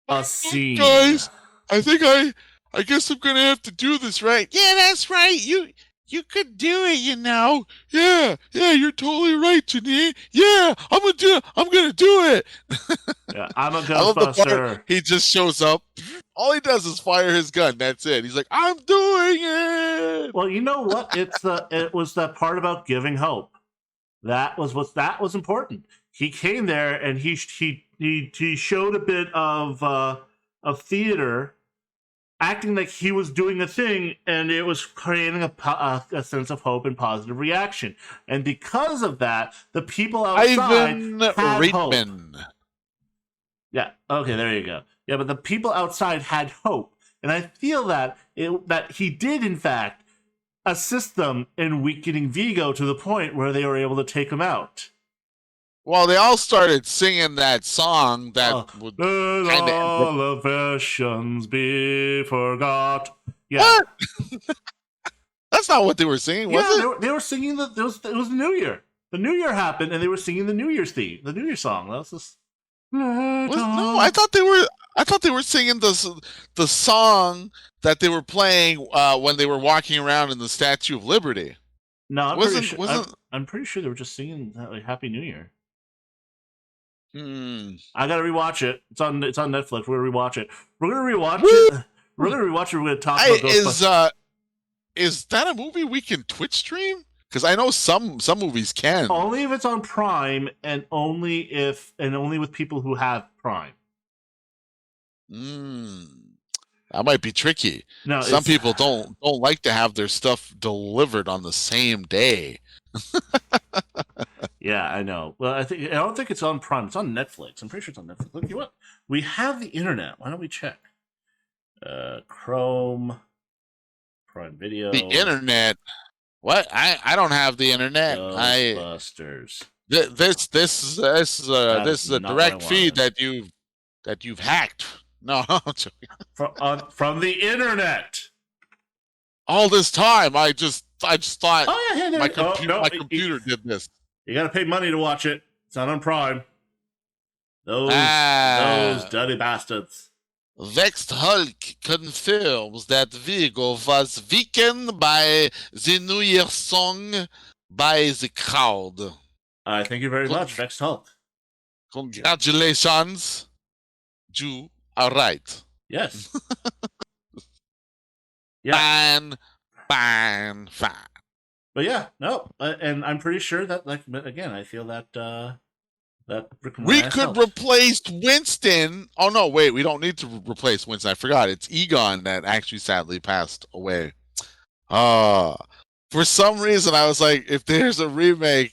a scene. Guys, I think I guess I'm gonna have to do this, right? Yeah, that's right. You could do it, you know. Yeah, you're totally right, Janine. Yeah, I'm gonna do it. Yeah, I'm a Ghostbuster. He just shows up. All he does is fire his gun. That's it. He's like, I'm doing it. Well, you know what? It was that part about giving hope. That was important. He came there and he showed a bit of theater, acting like he was doing a thing, and it was creating a sense of hope and positive reaction. And because of that, the people outside had hope. Yeah, okay, there you go. Yeah, but the people outside had hope. And I feel that he did, in fact, assist them in weakening Vigo to the point where they were able to take him out. Well, they all started singing that song that Uh, would Let kind of end up. all affections be forgot. Yeah, What? That's not what they were singing, was yeah, it? they were singing it was the New Year. The New Year happened, and they were singing the New Year's theme, the New Year song. That was just let Was no? all. I thought they were singing the song that they were playing when they were walking around in the Statue of Liberty. No, I'm pretty Wasn't sure. wasn't? I'm pretty sure they were just singing like Happy New Year. Hmm. I gotta rewatch it. It's on Netflix. We're gonna rewatch it. We're gonna rewatch Woo! it. We're gonna rewatch it. We're gonna talk I about Ghostbusters. is that a movie we can Twitch stream? Because I know some movies can. Only if it's on Prime, and only with people who have Prime. Hmm. That might be tricky. No, Some it's people don't like to have their stuff delivered on the same day. yeah, I know. Well, I don't think it's on Prime. It's on Netflix. I'm pretty sure it's on Netflix. Look, you know what? We have the internet. Why don't we check? Chrome, Prime The Video, internet. What? I don't have the internet. Ghostbusters. That This is is a not what I direct feed wanted. that you've hacked. No, I'm joking. From the internet. All this time I just thought Oh yeah, my oh no, computer did this. you got to pay money to watch it. It's not on Prime. Those Ah, dirty bastards. Vext Hulk confirms that Vigo was weakened by the New Year song by the crowd. Thank you very much, Vex Hulk. Congratulations, you are right. Yes. Yeah. Fine. But yeah, no, and I'm pretty sure that, like, again, I feel that that Rick We Moranis could helped. replace Winston. Oh no, wait, we don't need to replace Winston. I forgot. It's Egon that actually sadly passed away. Uh for some reason I was like, if there's a remake,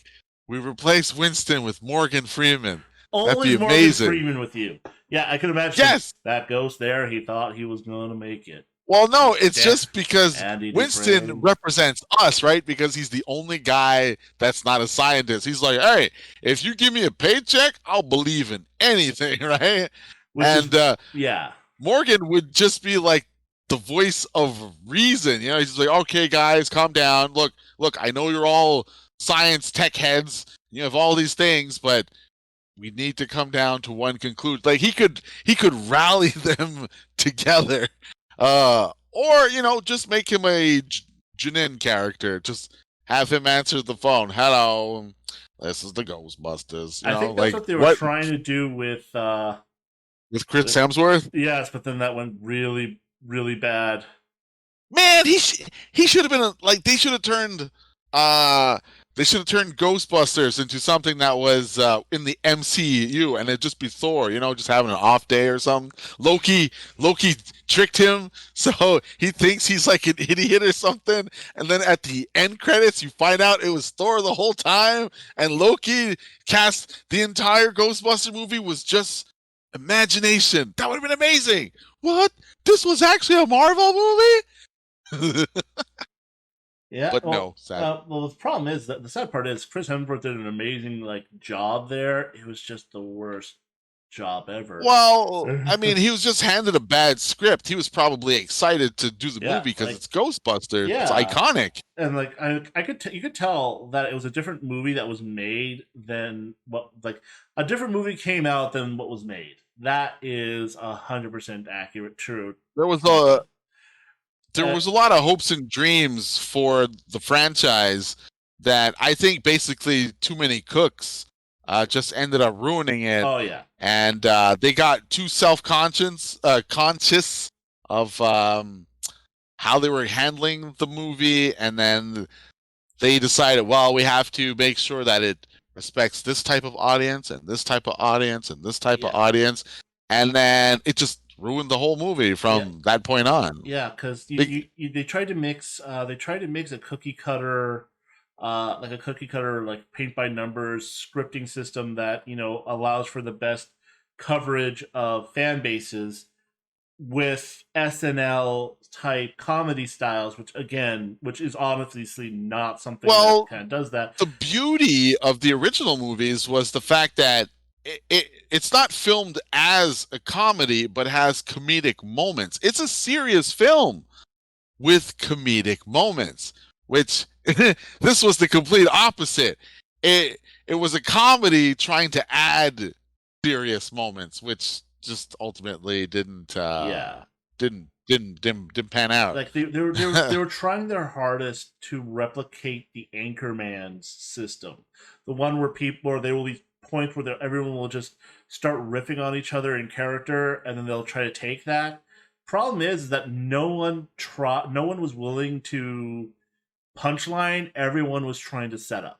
we replace Winston with Morgan Freeman. That'd be Always Morgan amazing. Freeman with you. Yeah, I can imagine Yes. that ghost there. He thought he was going to make it. Well, no, it's Yeah, just because Andy Winston Dufresne. represents us, right? Because he's the only guy that's not a scientist. He's like, hey, if you give me a paycheck, I'll believe in anything, right? Which is, And yeah. Morgan would just be like the voice of reason. You know, he's like, okay, guys, calm down. Look, I know you're all science tech heads. You have all these things, but we need to come down to one conclusion. Like he could rally them together, or just make him a Janin character. Just have him answer the phone. Hello, this is the Ghostbusters. I think that's Like what they were what trying to do with with Chris Hemsworth? yes, but then that went really, really bad. Man, he should have been like uh they should have turned Ghostbusters into something that was in the MCU, and it'd just be Thor, just having an off day or something. Loki tricked him, so he thinks he's like an idiot or something, and then at the end credits you find out it was Thor the whole time, and Loki cast the entire Ghostbuster movie was just imagination. That would have been amazing. What? This was actually a Marvel movie? Yeah, But no, sad. well, the problem is that the sad part is Chris Hemsworth did an amazing like job there. It was just the worst job ever. Well, I mean, he was just handed a bad script. He was probably excited to do the Yeah, movie because like it's Ghostbusters. It's yeah, iconic. and like I could you could tell that it was a different movie that was made than what like a different movie came out than what was made. That is 100% accurate, true. There was True a thing. there was a lot of hopes and dreams for the franchise that I think basically too many cooks just ended up ruining it, Oh yeah, and they got too conscious of how they were handling the movie, and then they decided, well, we have to make sure that it respects this type of audience and this type of audience and this type of yeah, audience, and then it just ruined the whole movie yeah. from that point on. Yeah, because Big, they tried to mix a cookie cutter like a cookie cutter like paint by numbers scripting system that allows for the best coverage of fan bases with SNL type comedy styles, which is obviously not something that Well, kind of does that. the beauty of the original movies was the fact that it's not filmed as a comedy, but has comedic moments. It's a serious film with comedic moments, which this was the complete opposite. It was a comedy trying to add serious moments, which just ultimately Yeah, didn't pan out. like they were trying their hardest to replicate the Anchorman's system, the one where there will be points where everyone will just start riffing on each other in character, and then they'll try to take that. Problem is that no one was willing to punchline. Everyone was trying to set up.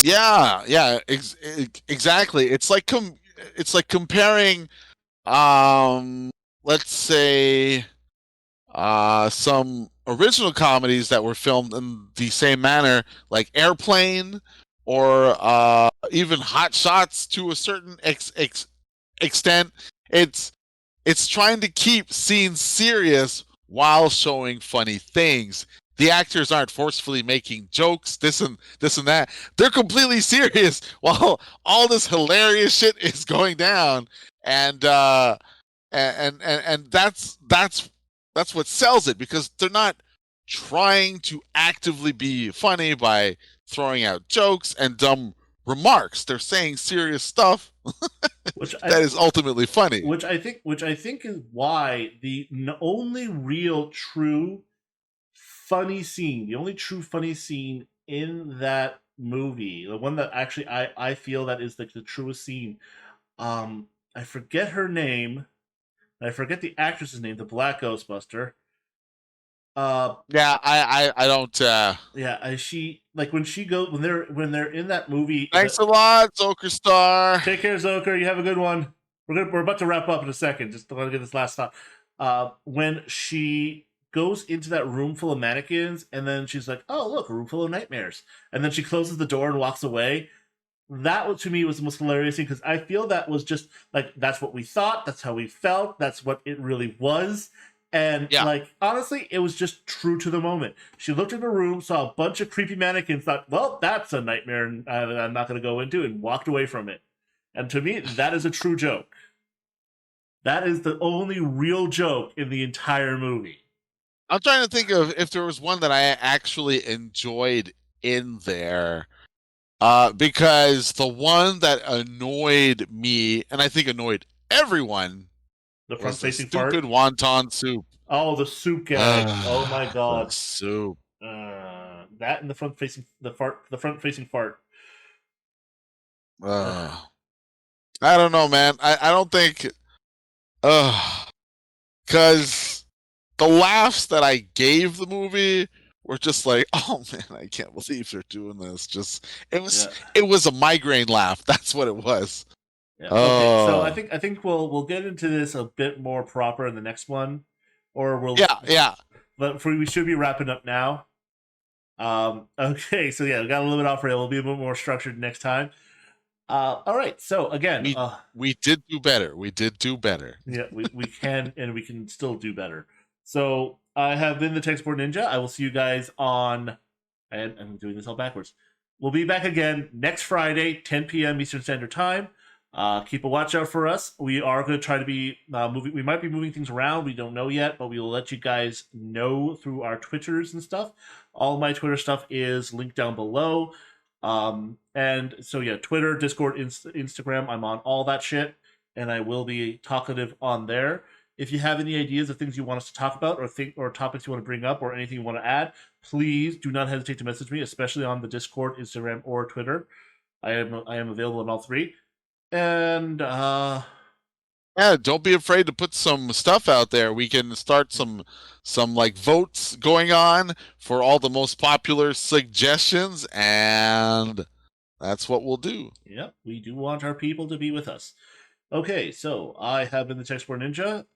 Yeah, exactly. It's like comparing, um, let's say, some original comedies that were filmed in the same manner, like Airplane, or even Hot Shots to a certain extent. It's it's trying to keep scenes serious while showing funny things. The actors aren't forcefully making jokes, this and that. They're completely serious while all this hilarious shit is going down, and that's what sells it, because they're not trying to actively be funny by throwing out jokes and dumb remarks. They're saying serious stuff which that I is ultimately funny. which I think is why the only real true the only true funny scene in that movie, the one that actually I feel that is like the truest scene. I forget her name. I forget the actress's name, the Black Ghostbuster. Uh, Yeah, I don't. yeah, she like when she goes when they're in that movie. Thanks a lot, Zoker Star. Take care, Zoker. You have a good one. We're about to wrap up in a second. Just want to get this last thought. When she goes into that room full of mannequins, and then she's like, "Oh, look, a room full of nightmares," and then she closes the door and walks away. That to me was the most hilarious thing, because I feel that was just like that's what we thought, that's how we felt, that's what it really was. And Yeah, like honestly, it was just true to the moment. She looked in the room, saw a bunch of creepy mannequins, thought, "Well, that's a nightmare I'm not going to go into," and walked away from it. And to me, that is a true joke. That is the only real joke in the entire movie. I'm trying to think of if there was one that I actually enjoyed in there. Because the one that annoyed me, and I think annoyed everyone, The was the front-facing stupid fart. wonton soup. Oh, the soup gag. Oh my The god. soup. That and the front facing fart. Uh, I don't know, man. I don't think. Because the laughs that I gave the movie were just like, oh man, I can't believe they're doing this. Just Yeah. it was a migraine laugh. That's what it was. Yeah. Okay. So I Oh, think I think we'll get into this a bit more proper in the next one, or yeah. but we should be wrapping up now. Okay. So yeah, we got a little bit off rail. We'll be a bit more structured next time. All right. So again, We did do better. We did do better. yeah, we can and we can still do better. So I have been the Textboard Ninja. I will see you guys on. And I'm doing this all backwards. We'll be back again next Friday, 10 p.m. Eastern Standard Time. Keep a watch out for us. We are going to try to be moving. We might be moving things around. We don't know yet, but we will let you guys know through our Twitters and stuff. All my Twitter stuff is linked down below. And so yeah, Twitter, Discord, Instagram. I'm on all that shit, and I will be talkative on there. If you have any ideas of things you want us to talk about, or topics you want to bring up, or anything you want to add, please do not hesitate to message me, especially on the Discord, Instagram, or Twitter. I am available on all three. And Yeah, don't be afraid to put some stuff out there. We can start some like votes going on for all the most popular suggestions, and that's what we'll do. yeah, we do want our people to be with us. Okay, so I have been the Textboard Ninja.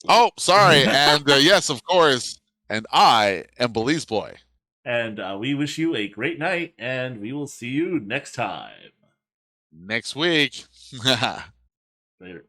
Oh, sorry. And yes, of course. And I am Belize Boy. And we wish you a great night, and we will see you next time. Next week. Later.